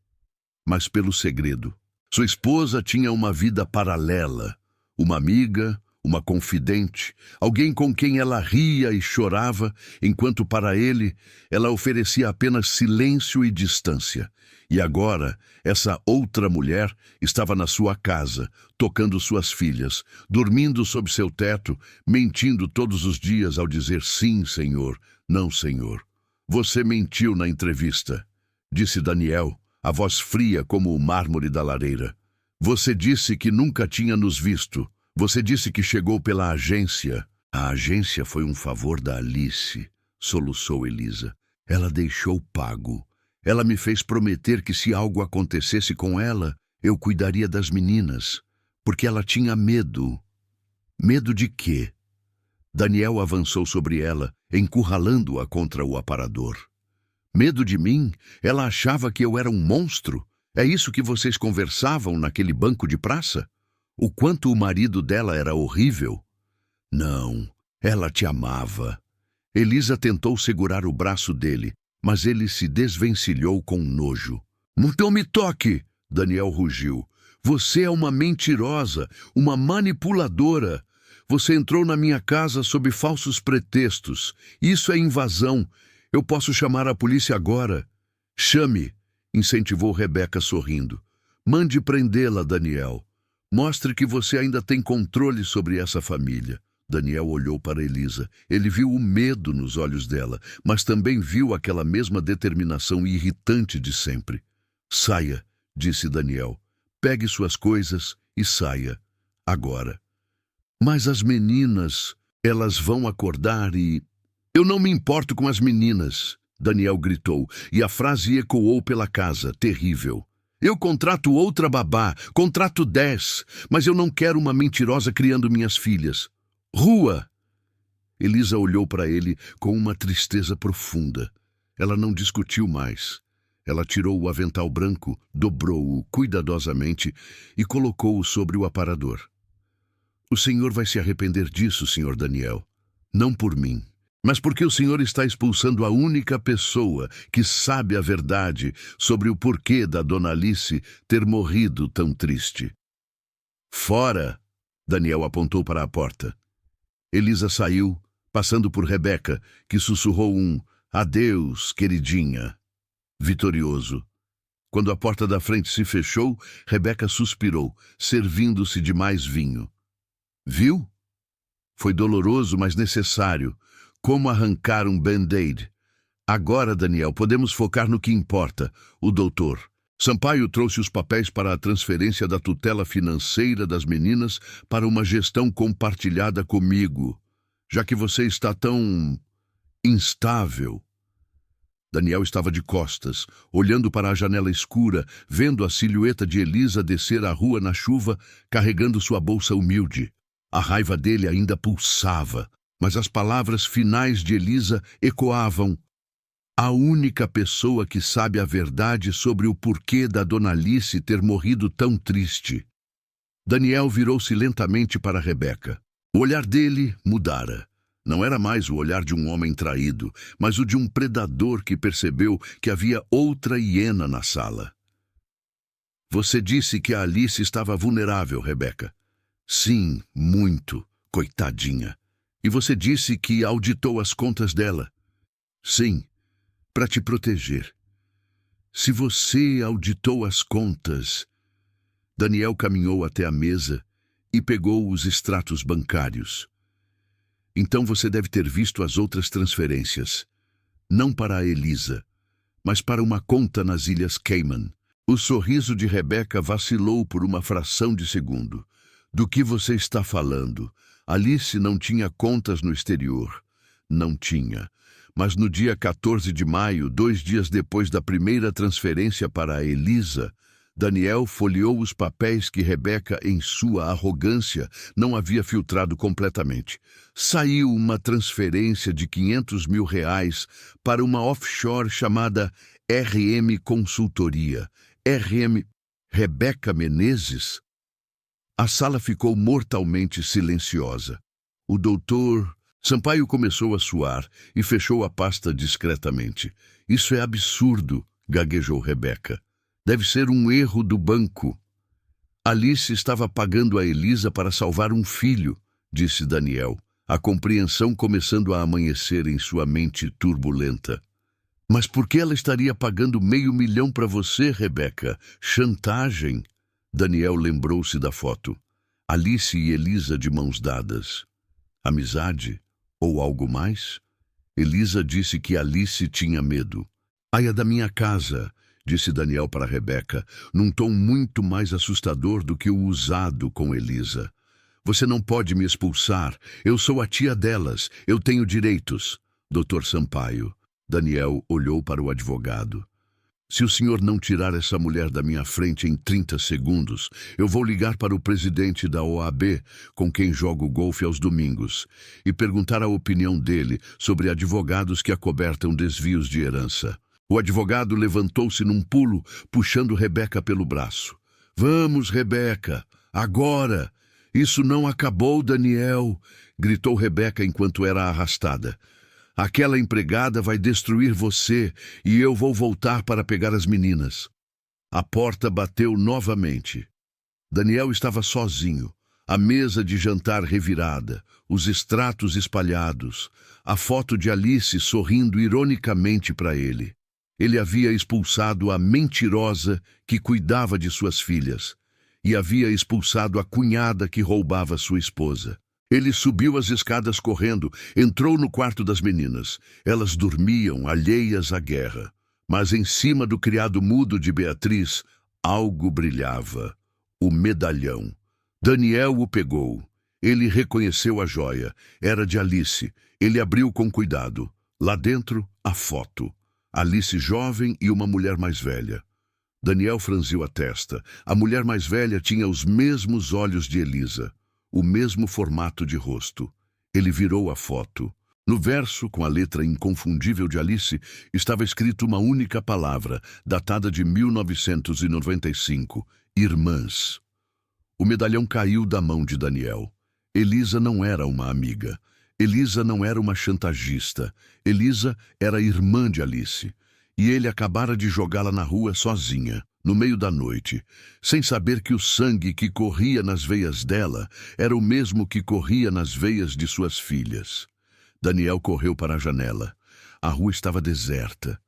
Mas pelo segredo. Sua esposa tinha uma vida paralela, uma amiga, uma confidente, alguém com quem ela ria e chorava, enquanto para ele ela oferecia apenas silêncio e distância. E agora, essa outra mulher estava na sua casa, tocando suas filhas, dormindo sob seu teto, mentindo todos os dias ao dizer sim, senhor, não, senhor. Você mentiu na entrevista, disse Daniel, a voz fria como o mármore da lareira. Você disse que nunca tinha nos visto. Você disse que chegou pela agência. A agência foi um favor da Alice, soluçou Elisa. Ela deixou pago. Ela me fez prometer que se algo acontecesse com ela, eu cuidaria das meninas, porque ela tinha medo. Medo de quê? Daniel avançou sobre ela, encurralando-a contra o aparador. Medo de mim? Ela achava que eu era um monstro? É isso que vocês conversavam naquele banco de praça? O quanto o marido dela era horrível? Não, ela te amava. Elisa tentou segurar o braço dele, mas ele se desvencilhou com nojo. Não me toque! Daniel rugiu. Você é uma mentirosa, uma manipuladora. Você entrou na minha casa sob falsos pretextos. Isso é invasão. Eu posso chamar a polícia agora. Chame, incentivou Rebeca sorrindo. Mande prendê-la, Daniel. Mostre que você ainda tem controle sobre essa família. Daniel olhou para Elisa. Ele viu o medo nos olhos dela, mas também viu aquela mesma determinação irritante de sempre. Saia, disse Daniel. Pegue suas coisas e saia. Agora. Mas as meninas, elas vão acordar e... Eu não me importo com as meninas, Daniel gritou, e a frase ecoou pela casa, terrível. Eu contrato outra babá, contrato 10, mas eu não quero uma mentirosa criando minhas filhas. Rua! Elisa olhou para ele com uma tristeza profunda. Ela não discutiu mais. Ela tirou o avental branco, dobrou-o cuidadosamente e colocou-o sobre o aparador. O senhor vai se arrepender disso, senhor Daniel. Não por mim, mas porque o senhor está expulsando a única pessoa que sabe a verdade sobre o porquê da dona Alice ter morrido tão triste. Fora! Daniel apontou para a porta. Elisa saiu, passando por Rebeca, que sussurrou um adeus, queridinha. Vitorioso. Quando a porta da frente se fechou, Rebeca suspirou, servindo-se de mais vinho. Viu? Foi doloroso, mas necessário. Como arrancar um band-aid. Agora, Daniel, podemos focar no que importa, o doutor. Sampaio trouxe os papéis para a transferência da tutela financeira das meninas para uma gestão compartilhada comigo, já que você está tão... instável. Daniel estava de costas, olhando para a janela escura, vendo a silhueta de Elisa descer a rua na chuva, carregando sua bolsa humilde. A raiva dele ainda pulsava, mas as palavras finais de Elisa ecoavam. A única pessoa que sabe a verdade sobre o porquê da dona Alice ter morrido tão triste. Daniel virou-se lentamente para Rebeca. O olhar dele mudara. Não era mais o olhar de um homem traído, mas o de um predador que percebeu que havia outra hiena na sala. Você disse que a Alice estava vulnerável, Rebeca. Sim, muito, coitadinha. E você disse que auditou as contas dela. Sim. Para te proteger. Se você auditou as contas... Daniel caminhou até a mesa e pegou os extratos bancários. Então você deve ter visto as outras transferências. Não para a Elisa, mas para uma conta nas Ilhas Cayman. O sorriso de Rebeca vacilou por uma fração de segundo. Do que você está falando? Alice não tinha contas no exterior. Não tinha. Mas no dia 14 de maio, 2 dias depois da primeira transferência para a Elisa, Daniel folheou os papéis que Rebeca, em sua arrogância, não havia filtrado completamente. Saiu uma transferência de R$500 mil para uma offshore chamada RM Consultoria. RM... Rebeca Menezes? A sala ficou mortalmente silenciosa. O doutor... Sampaio começou a suar e fechou a pasta discretamente. Isso é absurdo, gaguejou Rebeca. Deve ser um erro do banco. Alice estava pagando a Elisa para salvar um filho, disse Daniel, a compreensão começando a amanhecer em sua mente turbulenta. Mas por que ela estaria pagando $500.000 para você, Rebeca? Chantagem? Daniel lembrou-se da foto. Alice e Elisa de mãos dadas. Amizade? Ou algo mais? Elisa disse que Alice tinha medo. Saia da minha casa, disse Daniel para Rebeca, num tom muito mais assustador do que o usado com Elisa. Você não pode me expulsar. Eu sou a tia delas. Eu tenho direitos. Dr. Sampaio. Daniel olhou para o advogado. Se o senhor não tirar essa mulher da minha frente em 30 segundos, eu vou ligar para o presidente da OAB, com quem jogo golfe aos domingos, e perguntar a opinião dele sobre advogados que acobertam desvios de herança. O advogado levantou-se num pulo, puxando Rebeca pelo braço. Vamos, Rebeca, agora! Isso não acabou, Daniel, gritou Rebeca enquanto era arrastada. Aquela empregada vai destruir você e eu vou voltar para pegar as meninas. A porta bateu novamente. Daniel estava sozinho, a mesa de jantar revirada, os extratos espalhados, a foto de Alice sorrindo ironicamente para ele. Ele havia expulsado a mentirosa que cuidava de suas filhas e havia expulsado a cunhada que roubava sua esposa. Ele subiu as escadas correndo, entrou no quarto das meninas. Elas dormiam, alheias à guerra. Mas em cima do criado mudo de Beatriz, algo brilhava. O medalhão. Daniel o pegou. Ele reconheceu a joia. Era de Alice. Ele abriu com cuidado. Lá dentro, a foto. Alice jovem e uma mulher mais velha. Daniel franziu a testa. A mulher mais velha tinha os mesmos olhos de Elisa. O mesmo formato de rosto. Ele virou a foto. No verso, com a letra inconfundível de Alice, estava escrito uma única palavra, datada de 1995, Irmãs. O medalhão caiu da mão de Daniel. Elisa não era uma amiga. Elisa não era uma chantagista. Elisa era irmã de Alice. E ele acabara de jogá-la na rua sozinha, no meio da noite, sem saber que o sangue que corria nas veias dela era o mesmo que corria nas veias de suas filhas. Daniel correu para a janela. A rua estava deserta.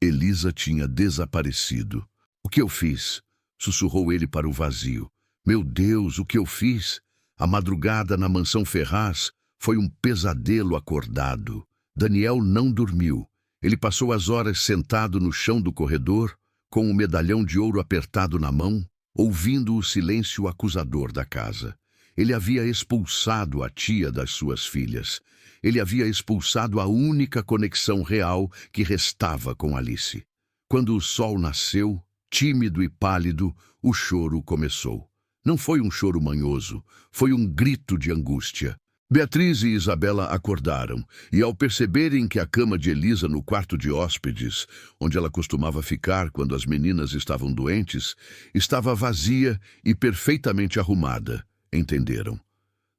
Elisa tinha desaparecido. O que eu fiz? Sussurrou ele para o vazio. Meu Deus, o que eu fiz? A madrugada na mansão Ferraz foi um pesadelo acordado. Daniel não dormiu. Ele passou as horas sentado no chão do corredor, com o medalhão de ouro apertado na mão, ouvindo o silêncio acusador da casa. Ele havia expulsado a tia das suas filhas. Ele havia expulsado a única conexão real que restava com Alice. Quando o sol nasceu, tímido e pálido, o choro começou. Não foi um choro manhoso, foi um grito de angústia. Beatriz e Isabela acordaram, e ao perceberem que a cama de Elisa no quarto de hóspedes, onde ela costumava ficar quando as meninas estavam doentes, estava vazia e perfeitamente arrumada, entenderam.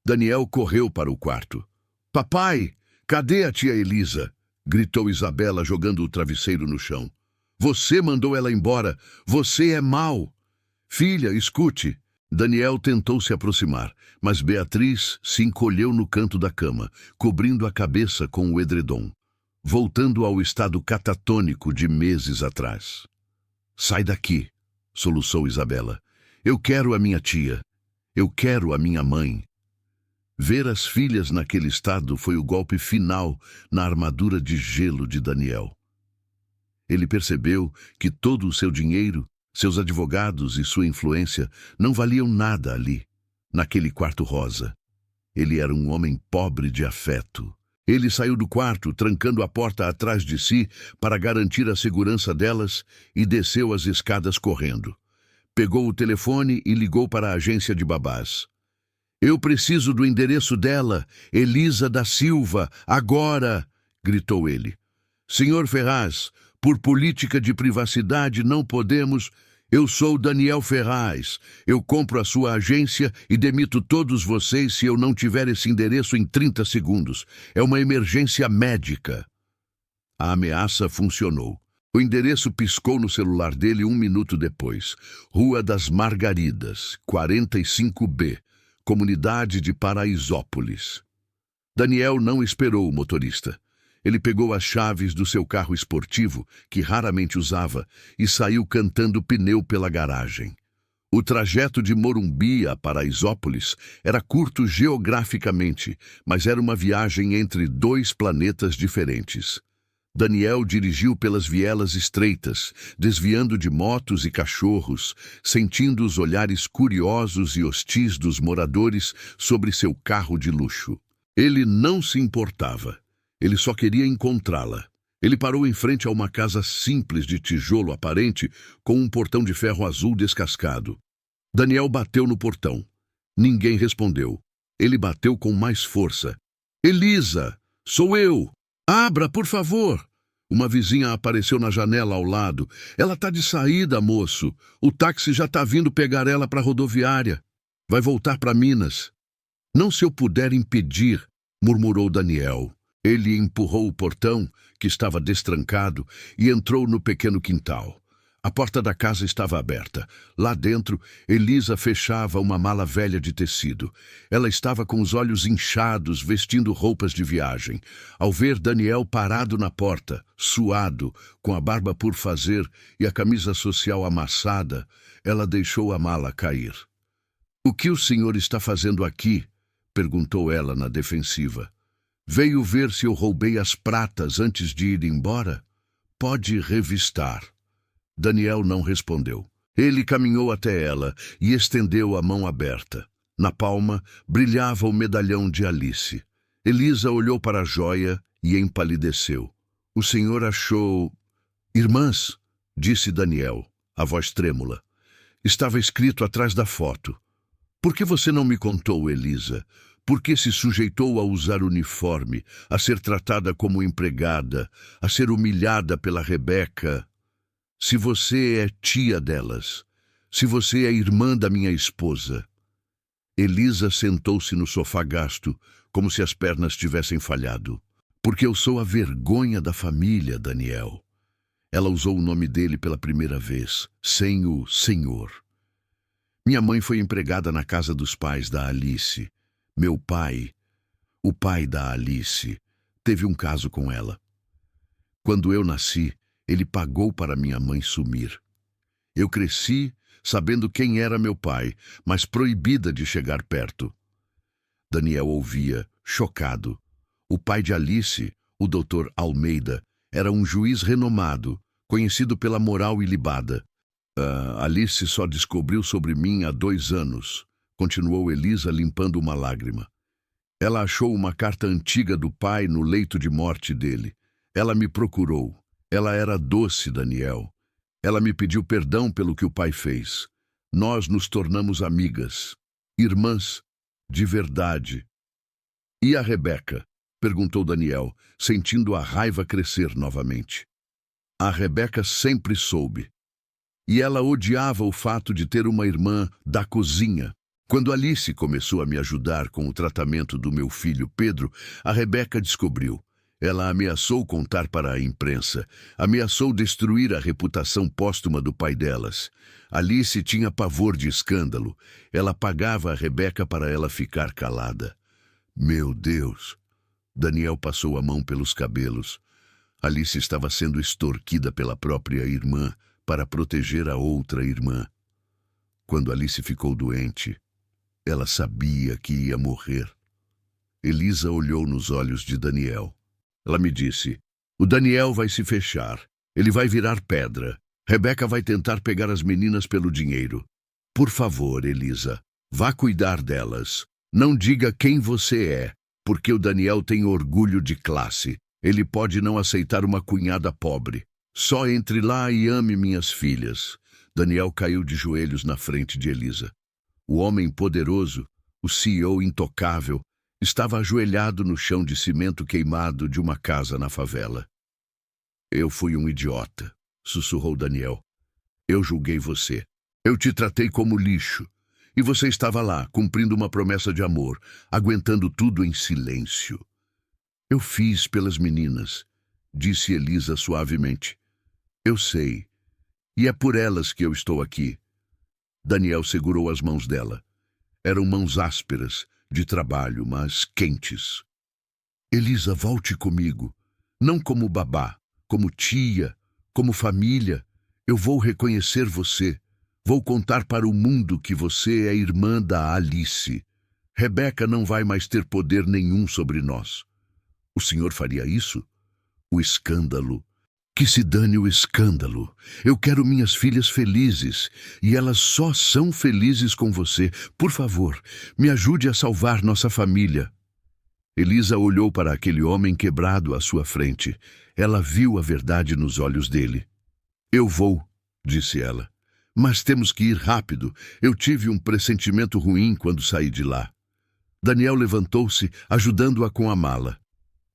Daniel correu para o quarto. Papai, cadê a tia Elisa? Gritou Isabela, jogando o travesseiro no chão. Você mandou ela embora. Você é mau. Filha, escute. Daniel tentou se aproximar, mas Beatriz se encolheu no canto da cama, cobrindo a cabeça com o edredom, voltando ao estado catatônico de meses atrás. Sai daqui, soluçou Isabela. Eu quero a minha tia. Eu quero a minha mãe. Ver as filhas naquele estado foi o golpe final na armadura de gelo de Daniel. Ele percebeu que todo o seu dinheiro, seus advogados e sua influência não valiam nada ali, naquele quarto rosa. Ele era um homem pobre de afeto. Ele saiu do quarto, trancando a porta atrás de si para garantir a segurança delas e desceu as escadas correndo. Pegou o telefone e ligou para a agência de babás. Eu preciso do endereço dela, Elisa da Silva, agora! Gritou ele. Senhor Ferraz, por política de privacidade não podemos... Eu sou Daniel Ferraz. Eu compro a sua agência e demito todos vocês se eu não tiver esse endereço em 30 segundos. É uma emergência médica. A ameaça funcionou. O endereço piscou no celular dele 1 minuto depois. Rua das Margaridas, 45B, comunidade de Paraisópolis. Daniel não esperou o motorista. Ele pegou as chaves do seu carro esportivo, que raramente usava, e saiu cantando pneu pela garagem. O trajeto de Morumbi a Paraisópolis era curto geograficamente, mas era uma viagem entre dois planetas diferentes. Daniel dirigiu pelas vielas estreitas, desviando de motos e cachorros, sentindo os olhares curiosos e hostis dos moradores sobre seu carro de luxo. Ele não se importava. Ele só queria encontrá-la. Ele parou em frente a uma casa simples de tijolo aparente, com um portão de ferro azul descascado. Daniel bateu no portão. Ninguém respondeu. Ele bateu com mais força. Elisa, sou eu! Abra, por favor! Uma vizinha apareceu na janela ao lado. Ela tá de saída, moço. O táxi já tá vindo pegar ela para a rodoviária. Vai voltar para Minas. Não se eu puder impedir, murmurou Daniel. Ele empurrou o portão, que estava destrancado, e entrou no pequeno quintal. A porta da casa estava aberta. Lá dentro, Elisa fechava uma mala velha de tecido. Ela estava com os olhos inchados, vestindo roupas de viagem. Ao ver Daniel parado na porta, suado, com a barba por fazer e a camisa social amassada, ela deixou a mala cair. "O que o senhor está fazendo aqui?" perguntou ela na defensiva. "Veio ver se eu roubei as pratas antes de ir embora? Pode revistar." Daniel não respondeu. Ele caminhou até ela e estendeu a mão aberta. Na palma brilhava o medalhão de Alice. Elisa olhou para a joia e empalideceu. "O senhor achou..." "Irmãs", disse Daniel, a voz trêmula. Estava escrito atrás da foto. "Por que você não me contou, Elisa? Por que se sujeitou a usar uniforme, a ser tratada como empregada, a ser humilhada pela Rebeca? Se você é tia delas, se você é irmã da minha esposa." Elisa sentou-se no sofá gasto, como se as pernas tivessem falhado. "Porque eu sou a vergonha da família, Daniel." Ela usou o nome dele pela primeira vez, sem o senhor. "Minha mãe foi empregada na casa dos pais da Alice. Meu pai, o pai da Alice, teve um caso com ela. Quando eu nasci, ele pagou para minha mãe sumir. Eu cresci sabendo quem era meu pai, mas proibida de chegar perto." Daniel ouvia, chocado. O pai de Alice, o Dr. Almeida, era um juiz renomado, conhecido pela moral ilibada. Alice só descobriu sobre mim há 2 anos, continuou Elisa limpando uma lágrima. Ela achou uma carta antiga do pai no leito de morte dele. Ela me procurou. Ela era doce, Daniel. Ela me pediu perdão pelo que o pai fez. Nós nos tornamos amigas, irmãs, de verdade. "E a Rebeca?" perguntou Daniel, sentindo a raiva crescer novamente. "A Rebeca sempre soube. E ela odiava o fato de ter uma irmã da cozinha. Quando Alice começou a me ajudar com o tratamento do meu filho Pedro, a Rebeca descobriu. Ela ameaçou contar para a imprensa, ameaçou destruir a reputação póstuma do pai delas. Alice tinha pavor de escândalo. Ela pagava a Rebeca para ela ficar calada." "Meu Deus!" Daniel passou a mão pelos cabelos. Alice estava sendo extorquida pela própria irmã para proteger a outra irmã. Quando Alice ficou doente, ela sabia que ia morrer. Elisa olhou nos olhos de Daniel. Ela me disse: "O Daniel vai se fechar. Ele vai virar pedra. Rebeca vai tentar pegar as meninas pelo dinheiro. Por favor, Elisa, vá cuidar delas. Não diga quem você é, porque o Daniel tem orgulho de classe. Ele pode não aceitar uma cunhada pobre. Só entre lá e ame minhas filhas." Daniel caiu de joelhos na frente de Elisa. O homem poderoso, o CEO intocável, estava ajoelhado no chão de cimento queimado de uma casa na favela. "Eu fui um idiota", sussurrou Daniel. "Eu julguei você. Eu te tratei como lixo. E você estava lá, cumprindo uma promessa de amor, aguentando tudo em silêncio." "Eu fiz pelas meninas", disse Elisa suavemente. Eu sei. E é por elas que eu estou aqui. Daniel segurou as mãos dela. Eram mãos ásperas, de trabalho, mas quentes. Elisa, volte comigo. Não como babá, como tia, como família. Eu vou reconhecer você. Vou contar para o mundo que você é irmã da Alice. Rebeca não vai mais ter poder nenhum sobre nós. O senhor faria isso? O escândalo. Que se dane o escândalo. Eu quero minhas filhas felizes, e elas só são felizes com você. Por favor, me ajude a salvar nossa família. Elisa olhou para aquele homem quebrado à sua frente. Ela viu a verdade nos olhos dele. Eu vou, disse ela. Mas temos que ir rápido. Eu tive um pressentimento ruim quando saí de lá. Daniel levantou-se, ajudando-a com a mala.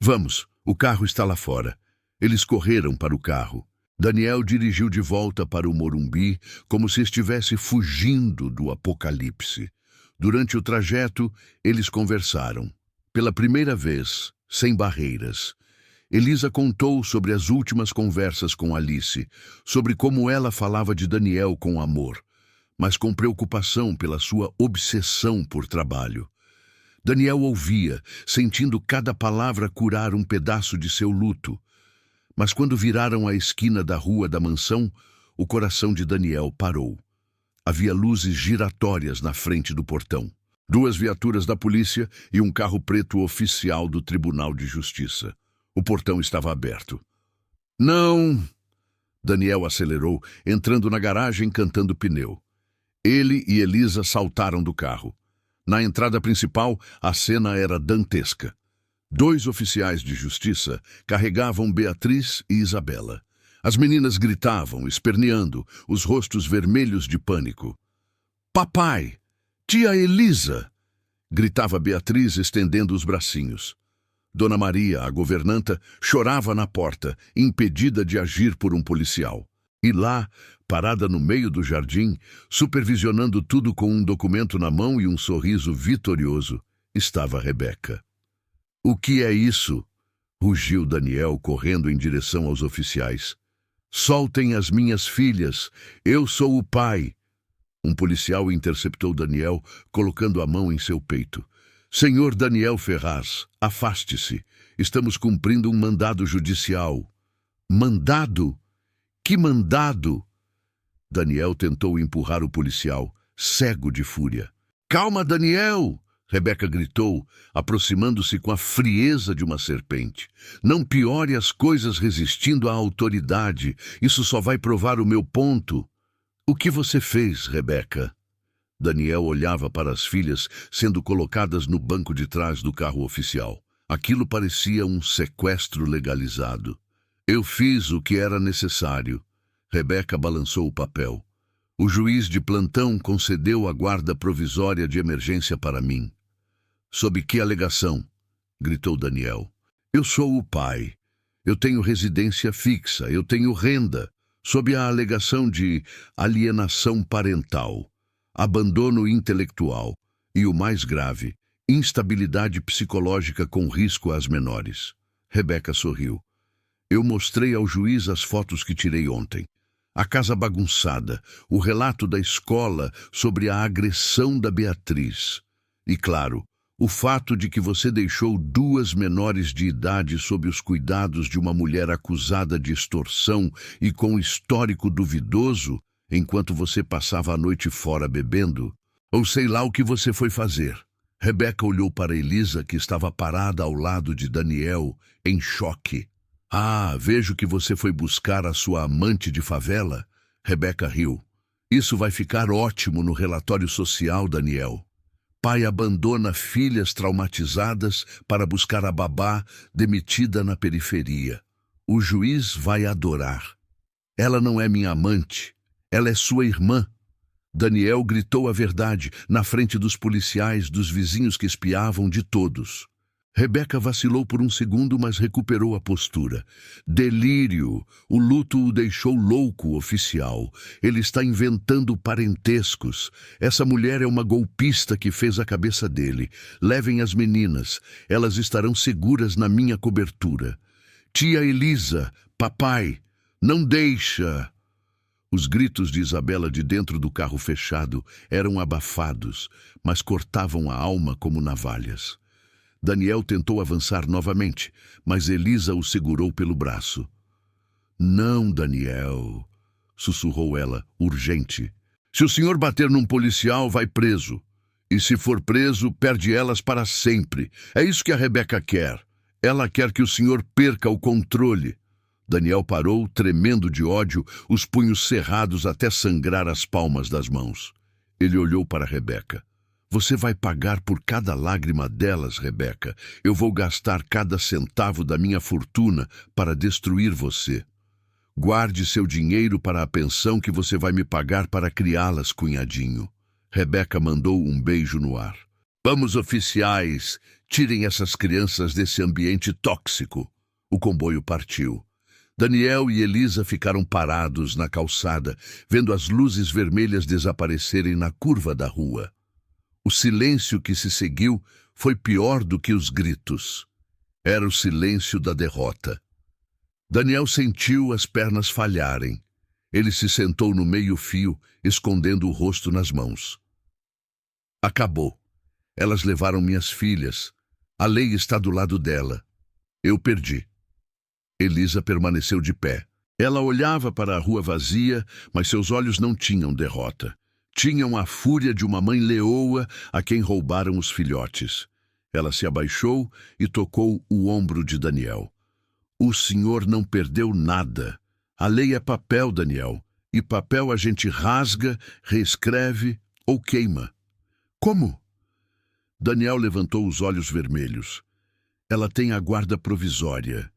Vamos, o carro está lá fora. Eles correram para o carro. Daniel dirigiu de volta para o Morumbi, como se estivesse fugindo do apocalipse. Durante o trajeto, eles conversaram. Pela primeira vez, sem barreiras. Elisa contou sobre as últimas conversas com Alice, sobre como ela falava de Daniel com amor, mas com preocupação pela sua obsessão por trabalho. Daniel ouvia, sentindo cada palavra curar um pedaço de seu luto. Mas quando viraram a esquina da rua da mansão, o coração de Daniel parou. Havia luzes giratórias na frente do portão. 2 viaturas da polícia e um carro preto oficial do Tribunal de Justiça. O portão estava aberto. Não! Daniel acelerou, entrando na garagem cantando pneu. Ele e Elisa saltaram do carro. Na entrada principal, a cena era dantesca. 2 oficiais de justiça carregavam Beatriz e Isabela. As meninas gritavam, esperneando, os rostos vermelhos de pânico. Papai! Tia Elisa! Gritava Beatriz, estendendo os bracinhos. Dona Maria, a governanta, chorava na porta, impedida de agir por um policial. E lá, parada no meio do jardim, supervisionando tudo com um documento na mão e um sorriso vitorioso, estava Rebeca. O que é isso? Rugiu Daniel, correndo em direção aos oficiais. Soltem as minhas filhas, eu sou o pai. Um policial interceptou Daniel, colocando a mão em seu peito. Senhor Daniel Ferraz, afaste-se. Estamos cumprindo um mandado judicial. Mandado? Que mandado? Daniel tentou empurrar o policial, cego de fúria. Calma, Daniel! Rebeca gritou, aproximando-se com a frieza de uma serpente. Não piore as coisas resistindo à autoridade. Isso só vai provar o meu ponto. O que você fez, Rebeca? Daniel olhava para as filhas sendo colocadas no banco de trás do carro oficial. Aquilo parecia um sequestro legalizado. Eu fiz o que era necessário. Rebeca balançou o papel. O juiz de plantão concedeu a guarda provisória de emergência para mim. Sob que alegação? Gritou Daniel. Eu sou o pai. Eu tenho residência fixa. Eu tenho renda. Sob a alegação de alienação parental, abandono intelectual e, o mais grave, instabilidade psicológica com risco às menores. Rebeca sorriu. Eu mostrei ao juiz as fotos que tirei ontem. A casa bagunçada, o relato da escola sobre a agressão da Beatriz. E, claro, o fato de que você deixou 2 menores de idade sob os cuidados de uma mulher acusada de extorsão e com histórico duvidoso, enquanto você passava a noite fora bebendo, ou sei lá o que você foi fazer. Rebeca olhou para Elisa, que estava parada ao lado de Daniel, em choque. Ah, vejo que você foi buscar a sua amante de favela. Rebeca riu. Isso vai ficar ótimo no relatório social, Daniel. Pai abandona filhas traumatizadas para buscar a babá demitida na periferia. O juiz vai adorar. Ela não é minha amante. Ela é sua irmã. Daniel gritou a verdade na frente dos policiais, dos vizinhos que espiavam, de todos. Rebeca vacilou por um segundo, mas recuperou a postura. Delírio! O luto o deixou louco, oficial. Ele está inventando parentescos. Essa mulher é uma golpista que fez a cabeça dele. Levem as meninas. Elas estarão seguras na minha cobertura. Tia Elisa, papai, Não deixa! Os gritos de Isabela de dentro do carro fechado eram abafados, mas cortavam a alma como navalhas. Daniel tentou avançar novamente, mas Elisa o segurou pelo braço. Não, Daniel, sussurrou ela, urgente. Se o senhor bater num policial, vai preso. E se for preso, perde elas para sempre. É isso que a Rebeca quer. Ela quer que o senhor perca o controle. Daniel parou, tremendo de ódio, os punhos cerrados até sangrar as palmas das mãos. Ele olhou para Rebeca. Você vai pagar por cada lágrima delas, Rebeca. Eu vou gastar cada centavo da minha fortuna para destruir você. Guarde seu dinheiro para a pensão que você vai me pagar para criá-las, cunhadinho. Rebeca mandou um beijo no ar. Vamos, oficiais, tirem essas crianças desse ambiente tóxico. O comboio partiu. Daniel e Elisa ficaram parados na calçada, vendo as luzes vermelhas desaparecerem na curva da rua. O silêncio que se seguiu foi pior do que os gritos. Era o silêncio da derrota. Daniel sentiu as pernas falharem. Ele se sentou no meio-fio, escondendo o rosto nas mãos. Acabou. Elas levaram minhas filhas. A lei está do lado dela. Eu perdi. Elisa permaneceu de pé. Ela olhava para a rua vazia, mas seus olhos não tinham derrota. Tinham a fúria de uma mãe leoa a quem roubaram os filhotes. Ela se abaixou e tocou o ombro de Daniel. O senhor não perdeu nada. A lei é papel, Daniel. E papel a gente rasga, reescreve ou queima. Como? Daniel levantou os olhos vermelhos. Ela tem a guarda provisória.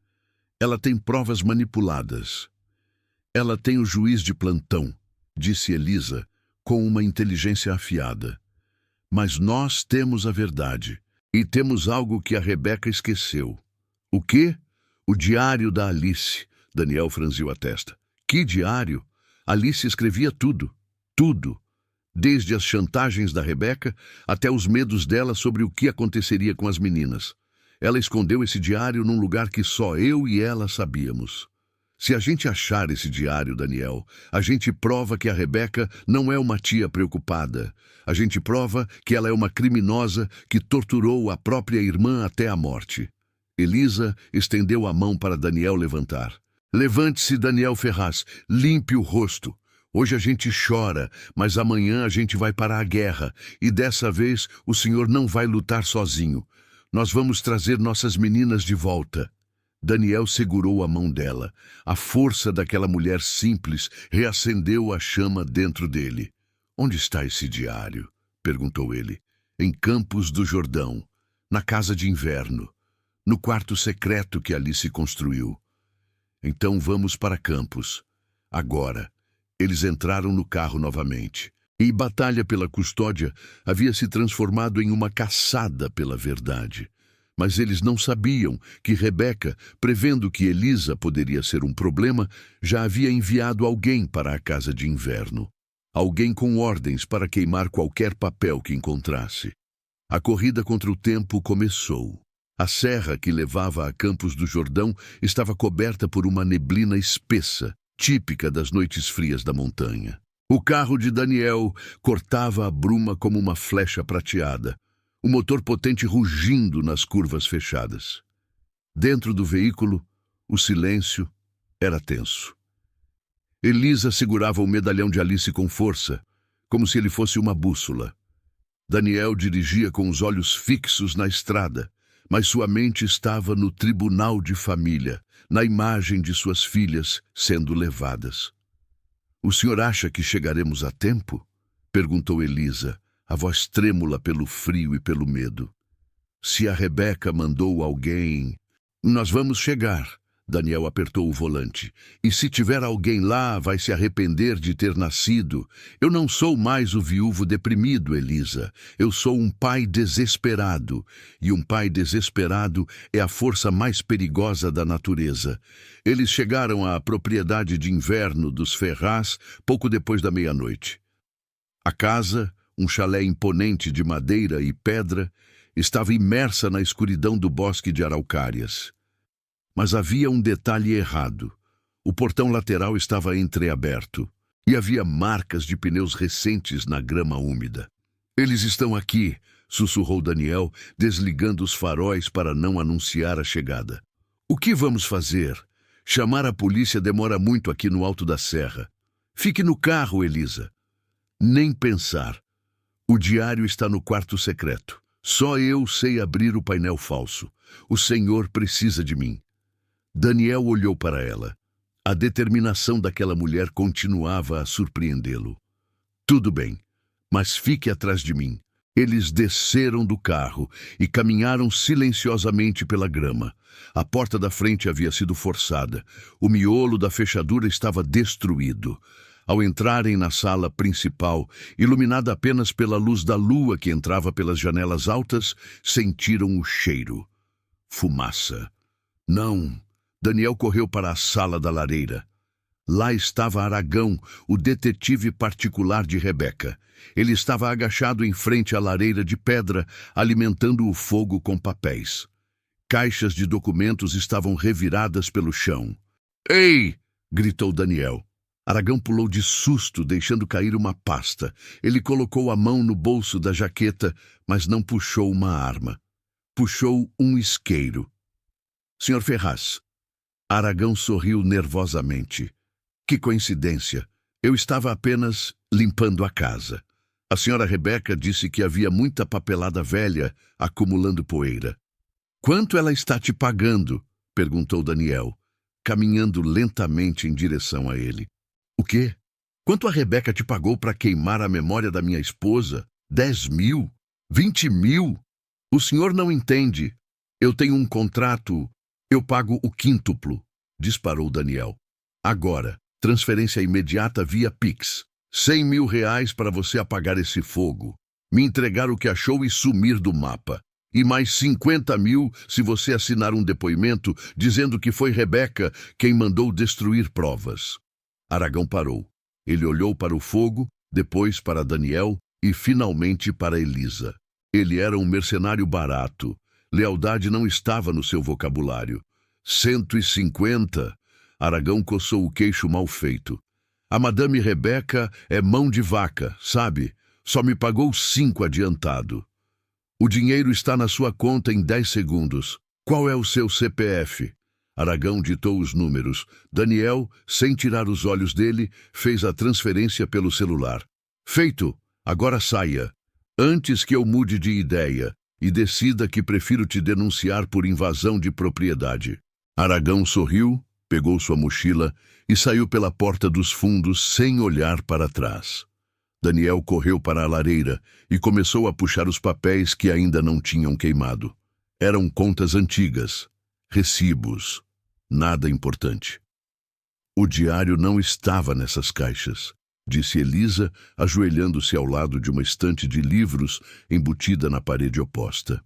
Ela tem provas manipuladas. Ela tem o juiz de plantão, disse Elisa, com uma inteligência afiada. Mas nós temos a verdade. E temos algo que a Rebeca esqueceu. O quê? O diário da Alice. Daniel franziu a testa. Que diário? Alice escrevia tudo. Tudo. Desde as chantagens da Rebeca até os medos dela sobre o que aconteceria com as meninas. Ela escondeu esse diário num lugar que só eu e ela sabíamos. Se a gente achar esse diário, Daniel, a gente prova que a Rebeca não é uma tia preocupada. A gente prova que ela é uma criminosa que torturou a própria irmã até a morte. Elisa estendeu a mão para Daniel levantar. Levante-se, Daniel Ferraz. Limpe o rosto. Hoje a gente chora, mas amanhã a gente vai para a guerra. E dessa vez o senhor não vai lutar sozinho. Nós vamos trazer nossas meninas de volta. Daniel segurou a mão dela. A força daquela mulher simples reacendeu a chama dentro dele. Onde está esse diário? Perguntou ele. Em Campos do Jordão, na casa de inverno, no quarto secreto que Alice construiu. Então vamos para Campos. Agora. Eles entraram no carro novamente. E batalha pela custódia havia se transformado em uma caçada pela verdade. Mas eles não sabiam que Rebeca, prevendo que Elisa poderia ser um problema, já havia enviado alguém para a casa de inverno. Alguém com ordens para queimar qualquer papel que encontrasse. A corrida contra o tempo começou. A serra que levava a Campos do Jordão estava coberta por uma neblina espessa, típica das noites frias da montanha. O carro de Daniel cortava a bruma como uma flecha prateada, o motor potente rugindo nas curvas fechadas. Dentro do veículo, o silêncio era tenso. Elisa segurava o medalhão de Alice com força, como se ele fosse uma bússola. Daniel dirigia com os olhos fixos na estrada, mas sua mente estava no tribunal de família, na imagem de suas filhas sendo levadas. O senhor acha que chegaremos a tempo? Perguntou Elisa, a voz trêmula pelo frio e pelo medo. Se a Rebeca mandou alguém... Nós vamos chegar. Daniel apertou o volante. E se tiver alguém lá, vai se arrepender de ter nascido. Eu não sou mais o viúvo deprimido, Elisa. Eu sou um pai desesperado. E um pai desesperado é a força mais perigosa da natureza. Eles chegaram à propriedade de inverno dos Ferraz pouco depois da meia-noite. A casa, um chalé imponente de madeira e pedra, estava imersa na escuridão do bosque de araucárias. Mas havia um detalhe errado. O portão lateral estava entreaberto e havia marcas de pneus recentes na grama úmida. Eles estão aqui, sussurrou Daniel, desligando os faróis para não anunciar a chegada. O que vamos fazer? Chamar a polícia demora muito aqui no alto da serra. Fique no carro, Elisa. Nem pensar. O diário está no quarto secreto. Só eu sei abrir o painel falso. O senhor precisa de mim. Daniel olhou para ela. A determinação daquela mulher continuava a surpreendê-lo. Tudo bem, mas fique atrás de mim. Eles desceram do carro e caminharam silenciosamente pela grama. A porta da frente havia sido forçada. O miolo da fechadura estava destruído. Ao entrarem na sala principal, iluminada apenas pela luz da lua que entrava pelas janelas altas, sentiram o cheiro. Fumaça. Não! Daniel correu para a sala da lareira. Lá estava Aragão, o detetive particular de Rebeca. Ele estava agachado em frente à lareira de pedra, alimentando o fogo com papéis. Caixas de documentos estavam reviradas pelo chão. "Ei!" gritou Daniel. Aragão pulou de susto, deixando cair uma pasta. Ele colocou a mão no bolso da jaqueta, mas não puxou uma arma. Puxou um isqueiro. "Senhor Ferraz." Aragão sorriu nervosamente. "Que coincidência. Eu estava apenas limpando a casa. A senhora Rebeca disse que havia muita papelada velha acumulando poeira." "Quanto ela está te pagando?" perguntou Daniel, caminhando lentamente em direção a ele. "O quê? Quanto a Rebeca te pagou para queimar a memória da minha esposa? 10.000? 20.000? O senhor não entende. Eu tenho um contrato. Eu pago o quíntuplo", disparou Daniel. "Agora, transferência imediata via Pix. 100.000 reais para você apagar esse fogo, me entregar o que achou e sumir do mapa. E mais 50.000 se você assinar um depoimento dizendo que foi Rebeca quem mandou destruir provas." Aragão parou. Ele olhou para o fogo, depois para Daniel e finalmente para Elisa. Ele era um mercenário barato. Lealdade não estava no seu vocabulário. 150? Aragão coçou o queixo mal feito. "A Madame Rebeca é mão de vaca, sabe? Só me pagou 5 adiantado. O dinheiro está na sua conta em 10 segundos. Qual é o seu CPF? Aragão ditou os números. Daniel, sem tirar os olhos dele, fez a transferência pelo celular. "Feito! Agora saia. Antes que eu mude de ideia e decida que prefiro te denunciar por invasão de propriedade." Aragão sorriu, pegou sua mochila e saiu pela porta dos fundos sem olhar para trás. Daniel correu para a lareira e começou a puxar os papéis que ainda não tinham queimado. Eram contas antigas, recibos, nada importante. "O diário não estava nessas caixas", disse Elisa, ajoelhando-se ao lado de uma estante de livros embutida na parede oposta.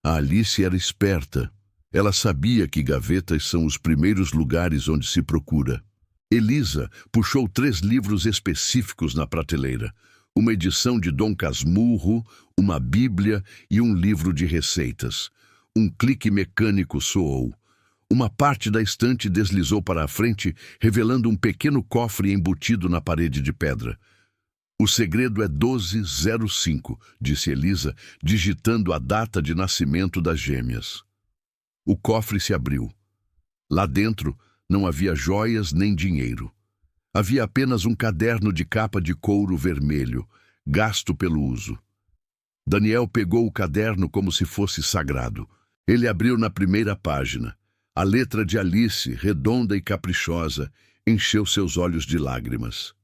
A Alice era esperta. Ela sabia que gavetas são os primeiros lugares onde se procura. Elisa puxou 3 livros específicos na prateleira. Uma edição de Dom Casmurro, uma bíblia e um livro de receitas. Um clique mecânico soou. Uma parte da estante deslizou para a frente, revelando um pequeno cofre embutido na parede de pedra. "O segredo é 1205, disse Elisa, digitando a data de nascimento das gêmeas. O cofre se abriu. Lá dentro não havia joias nem dinheiro. Havia apenas um caderno de capa de couro vermelho, gasto pelo uso. Daniel pegou o caderno como se fosse sagrado. Ele abriu na primeira página. A letra de Alice, redonda e caprichosa, encheu seus olhos de lágrimas.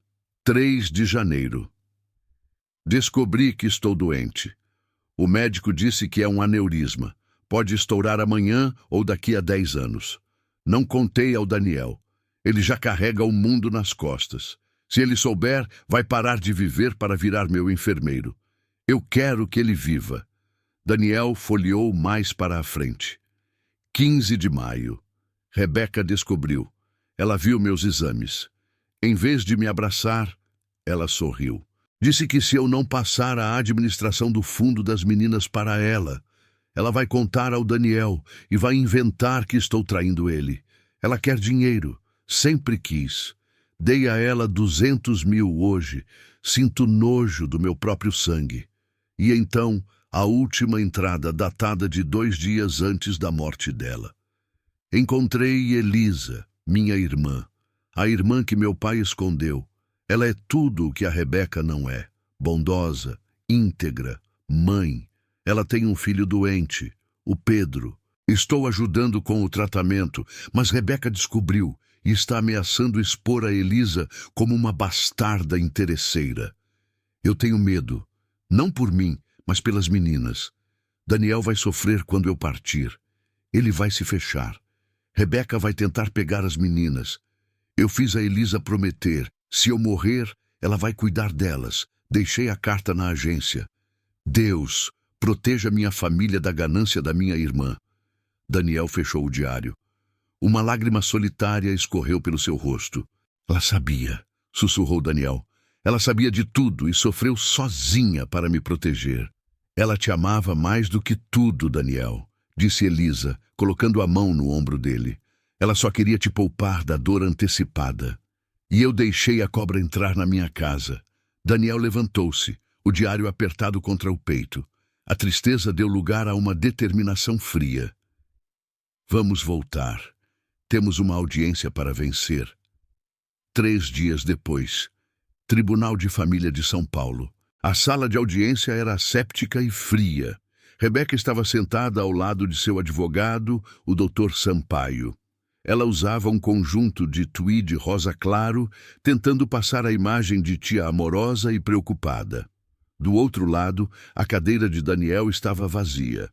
3 de janeiro. "Descobri que estou doente. O médico disse que é um aneurisma. Pode estourar amanhã ou daqui a 10 anos. Não contei ao Daniel. Ele já carrega o mundo nas costas. Se ele souber, vai parar de viver para virar meu enfermeiro. Eu quero que ele viva." Daniel folheou mais para a frente. 15 de maio. Rebeca descobriu. Ela viu meus exames. Em vez de me abraçar, ela sorriu. Disse que se eu não passar a administração do fundo das meninas para ela vai contar ao Daniel e vai inventar que estou traindo ele. Ela quer dinheiro, Sempre quis. Dei a ela 200 mil hoje. Sinto nojo do meu próprio sangue. E então, a última entrada datada de 2 dias antes da morte dela. Encontrei Elisa, minha irmã, a irmã que meu pai escondeu. Ela é tudo o que a Rebeca não é. Bondosa, íntegra, mãe. Ela tem um filho doente, o Pedro. Estou ajudando com o tratamento, mas Rebeca descobriu e está ameaçando expor a Elisa como uma bastarda interesseira. Eu tenho medo, não por mim, mas pelas meninas. Daniel vai sofrer quando eu partir. Ele vai se fechar. Rebeca vai tentar pegar as meninas. Eu fiz a Elisa prometer, se eu morrer, ela vai cuidar delas. Deixei a carta na agência. Deus, proteja minha família da ganância da minha irmã. Daniel fechou o diário. Uma lágrima solitária escorreu pelo seu rosto. Ela sabia, sussurrou Daniel. Ela sabia de tudo e sofreu sozinha para me proteger. Ela te amava mais do que tudo, Daniel, disse Elisa, colocando a mão no ombro dele. Ela só queria te poupar da dor antecipada. E eu deixei a cobra entrar na minha casa. Daniel levantou-se, o diário apertado contra o peito. A tristeza deu lugar a uma determinação fria. Vamos voltar. Temos uma audiência para vencer. 3 dias depois, Tribunal de Família de São Paulo. A sala de audiência era asséptica e fria. Rebeca estava sentada ao lado de seu advogado, o Dr. Sampaio. Ela usava um conjunto de tweed rosa claro, tentando passar a imagem de tia amorosa e preocupada. Do outro lado, a cadeira de Daniel estava vazia.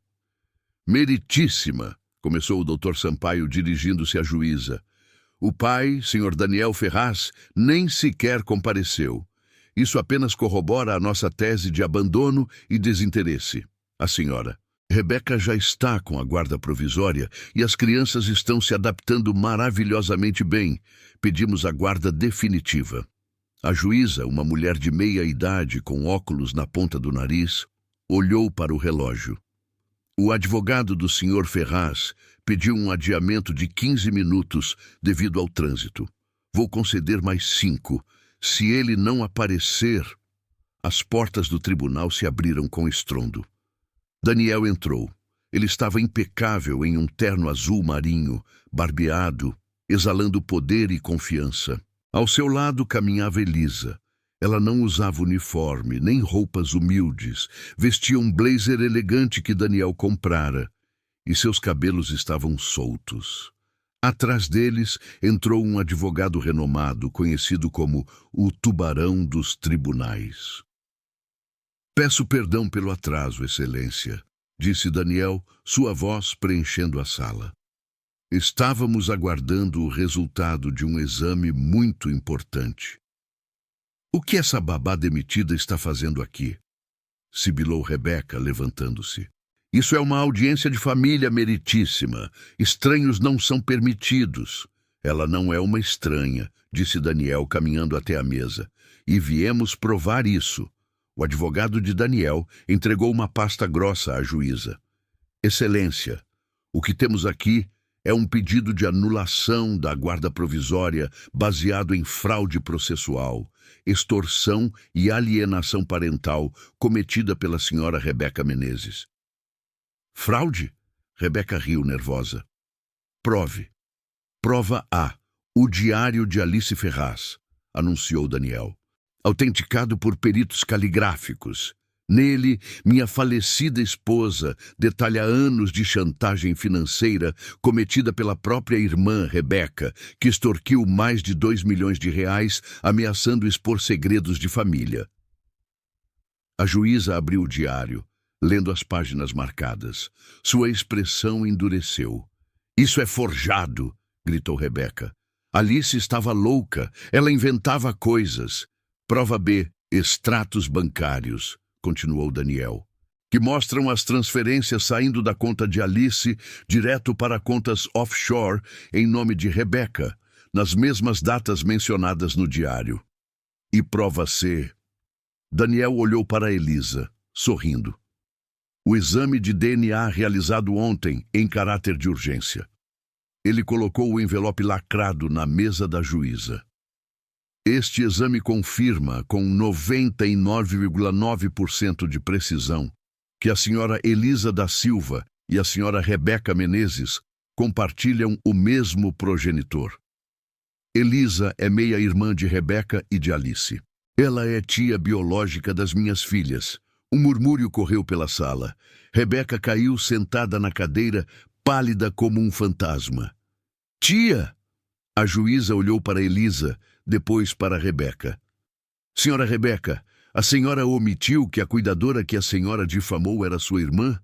Meritíssima, começou o Dr. Sampaio dirigindo-se à juíza. O pai, Sr. Daniel Ferraz, nem sequer compareceu. Isso apenas corrobora a nossa tese de abandono e desinteresse. A senhora. Rebeca já está com a guarda provisória e as crianças estão se adaptando maravilhosamente bem. Pedimos a guarda definitiva. A juíza, uma mulher de meia idade com óculos na ponta do nariz, olhou para o relógio. O advogado do Sr. Ferraz pediu um adiamento de 15 minutos devido ao trânsito. Vou conceder mais 5. Se ele não aparecer... As portas do tribunal se abriram com estrondo. Daniel entrou. Ele estava impecável em um terno azul marinho, barbeado, exalando poder e confiança. Ao seu lado caminhava Elisa. Ela não usava uniforme, nem roupas humildes. Vestia um blazer elegante que Daniel comprara. E seus cabelos estavam soltos. Atrás deles entrou um advogado renomado, conhecido como o Tubarão dos Tribunais. Peço perdão pelo atraso, Excelência, disse Daniel, sua voz preenchendo a sala. Estávamos aguardando o resultado de um exame muito importante. O que essa babá demitida está fazendo aqui? Sibilou Rebeca, levantando-se. Isso é uma audiência de família meritíssima. Estranhos não são permitidos. Ela não é uma estranha, disse Daniel, caminhando até a mesa. E viemos provar isso. O advogado de Daniel entregou uma pasta grossa à juíza. Excelência, o que temos aqui é um pedido de anulação da guarda provisória baseado em fraude processual, extorsão e alienação parental cometida pela senhora Rebeca Menezes. Fraude? Rebeca riu nervosa. Prove. Prova A. O diário de Alice Ferraz, anunciou Daniel. Autenticado por peritos caligráficos. Nele, minha falecida esposa detalha anos de chantagem financeira cometida pela própria irmã Rebeca, que extorquiu mais de 2 milhões de reais, ameaçando expor segredos de família. A juíza abriu o diário, lendo as páginas marcadas. Sua expressão endureceu. Isso é forjado, gritou Rebeca. Alice estava louca, ela inventava coisas. Prova B, extratos bancários, continuou Daniel, que mostram as transferências saindo da conta de Alice direto para contas offshore em nome de Rebeca, nas mesmas datas mencionadas no diário. E prova C. Daniel olhou para Elisa, sorrindo. O exame de DNA realizado ontem em caráter de urgência. Ele colocou o envelope lacrado na mesa da juíza. Este exame confirma, com 99,9% de precisão, que a senhora Elisa da Silva e a senhora Rebeca Menezes compartilham o mesmo progenitor. Elisa é meia-irmã de Rebeca e de Alice. Ela é tia biológica das minhas filhas. Um murmúrio correu pela sala. Rebeca caiu sentada na cadeira, pálida como um fantasma. Tia! A juíza olhou para Elisa, depois para Rebeca. Senhora Rebeca, a senhora omitiu que a cuidadora que a senhora difamou era sua irmã?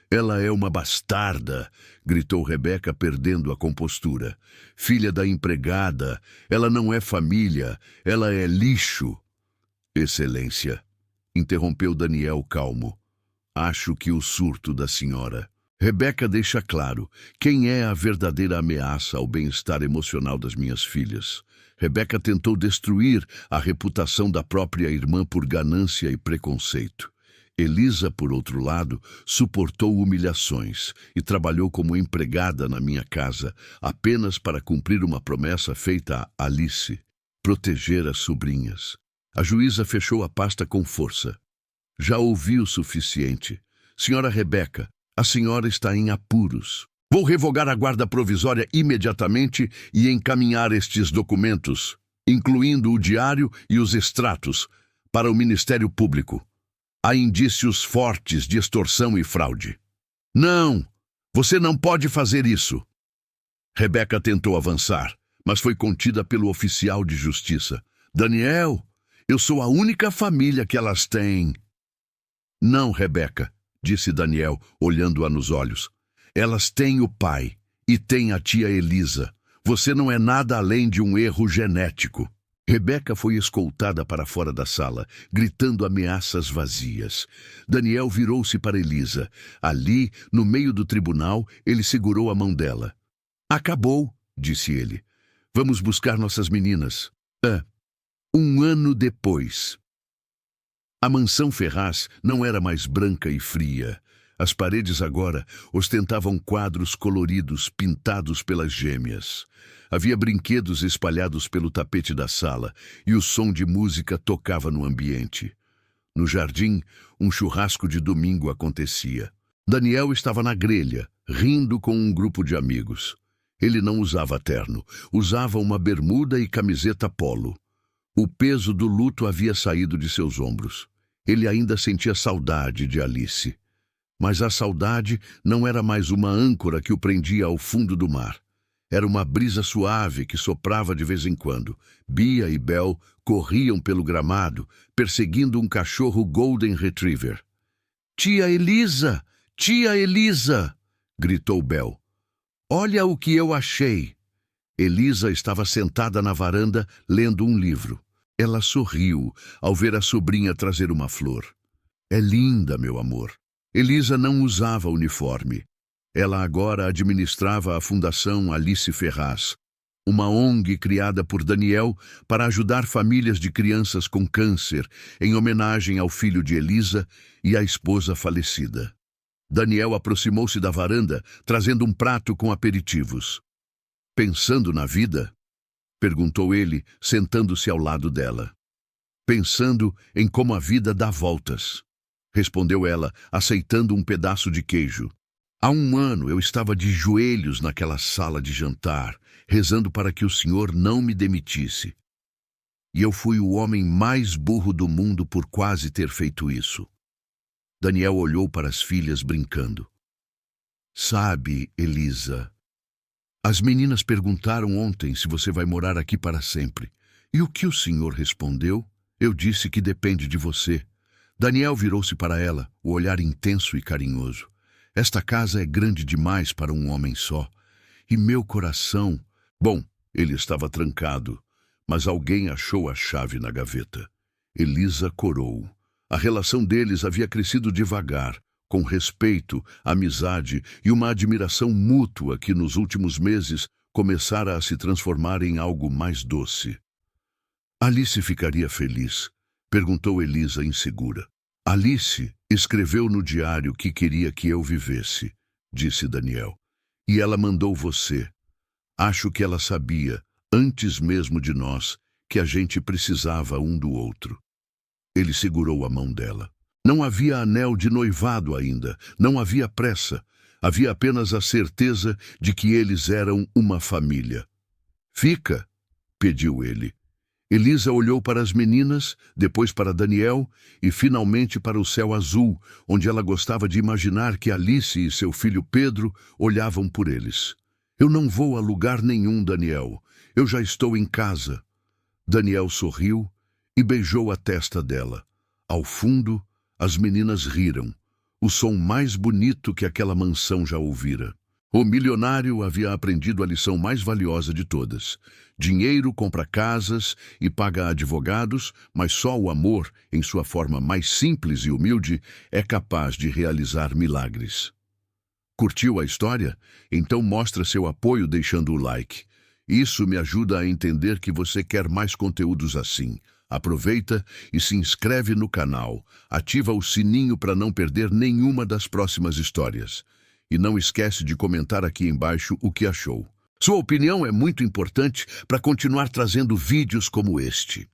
Ela é uma bastarda, gritou Rebeca, perdendo a compostura. Filha da empregada, ela não é família, ela é lixo. Excelência, interrompeu Daniel calmo. Acho que o surto da senhora. Rebeca deixa claro quem é a verdadeira ameaça ao bem-estar emocional das minhas filhas. Rebeca tentou destruir a reputação da própria irmã por ganância e preconceito. Elisa, por outro lado, suportou humilhações e trabalhou como empregada na minha casa apenas para cumprir uma promessa feita a Alice, proteger as sobrinhas. A juíza fechou a pasta com força. Já ouvi o suficiente. Senhora Rebeca, a senhora está em apuros. Vou revogar a guarda provisória imediatamente e encaminhar estes documentos, incluindo o diário e os extratos, para o Ministério Público. Há indícios fortes de extorsão e fraude. Não! Você não pode fazer isso! Rebeca tentou avançar, mas foi contida pelo oficial de justiça. Daniel, eu sou a única família que elas têm. Não, Rebeca, disse Daniel, olhando-a nos olhos. Elas têm o pai e têm a tia Elisa. Você não é nada além de um erro genético. Rebeca foi escoltada para fora da sala, gritando ameaças vazias. Daniel virou-se para Elisa. Ali, no meio do tribunal, ele segurou a mão dela. Acabou, disse ele. Vamos buscar nossas meninas. Um ano depois. A mansão Ferraz não era mais branca e fria. As paredes agora ostentavam quadros coloridos pintados pelas gêmeas. Havia brinquedos espalhados pelo tapete da sala e o som de música tocava no ambiente. No jardim, um churrasco de domingo acontecia. Daniel estava na grelha, rindo com um grupo de amigos. Ele não usava terno, usava uma bermuda e camiseta polo. O peso do luto havia saído de seus ombros. Ele ainda sentia saudade de Alice. Mas a saudade não era mais uma âncora que o prendia ao fundo do mar. Era uma brisa suave que soprava de vez em quando. Bia e Bel corriam pelo gramado, perseguindo um cachorro Golden Retriever. Tia Elisa! Tia Elisa! Gritou Bel. Olha o que eu achei! Elisa estava sentada na varanda, lendo um livro. Ela sorriu ao ver a sobrinha trazer uma flor. É linda, meu amor. Elisa não usava uniforme. Ela agora administrava a Fundação Alice Ferraz, uma ONG criada por Daniel para ajudar famílias de crianças com câncer, em homenagem ao filho de Elisa e à esposa falecida. Daniel aproximou-se da varanda, trazendo um prato com aperitivos. Pensando na vida? Perguntou ele, sentando-se ao lado dela. Pensando em como a vida dá voltas, respondeu ela, aceitando um pedaço de queijo. Há um ano eu estava de joelhos naquela sala de jantar, rezando para que o senhor não me demitisse. E eu fui o homem mais burro do mundo por quase ter feito isso. Daniel olhou para as filhas brincando. Sabe, Elisa, as meninas perguntaram ontem se você vai morar aqui para sempre. E o que o senhor respondeu? Eu disse que depende de você. Daniel virou-se para ela, o olhar intenso e carinhoso. Esta casa é grande demais para um homem só. E meu coração... Bom, ele estava trancado, mas alguém achou a chave na gaveta. Elisa corou. A relação deles havia crescido devagar, com respeito, amizade e uma admiração mútua que nos últimos meses começara a se transformar em algo mais doce. Alice ficaria feliz? Perguntou Elisa insegura. Alice escreveu no diário que queria que eu vivesse, disse Daniel. E ela mandou você. Acho que ela sabia, antes mesmo de nós, que a gente precisava um do outro. Ele segurou a mão dela. Não havia anel de noivado ainda, não havia pressa. Havia apenas a certeza de que eles eram uma família. Fica, pediu ele. Elisa olhou para as meninas, depois para Daniel e finalmente para o céu azul, onde ela gostava de imaginar que Alice e seu filho Pedro olhavam por eles. Eu não vou a lugar nenhum, Daniel. Eu já estou em casa. Daniel sorriu e beijou a testa dela. Ao fundo, as meninas riram. O som mais bonito que aquela mansão já ouvira. O milionário havia aprendido a lição mais valiosa de todas. Dinheiro compra casas e paga advogados, mas só o amor, em sua forma mais simples e humilde, é capaz de realizar milagres. Curtiu a história? Então mostra seu apoio deixando o like. Isso me ajuda a entender que você quer mais conteúdos assim. Aproveita e se inscreve no canal. Ativa o sininho para não perder nenhuma das próximas histórias. E não esquece de comentar aqui embaixo o que achou. Sua opinião é muito importante para continuar trazendo vídeos como este.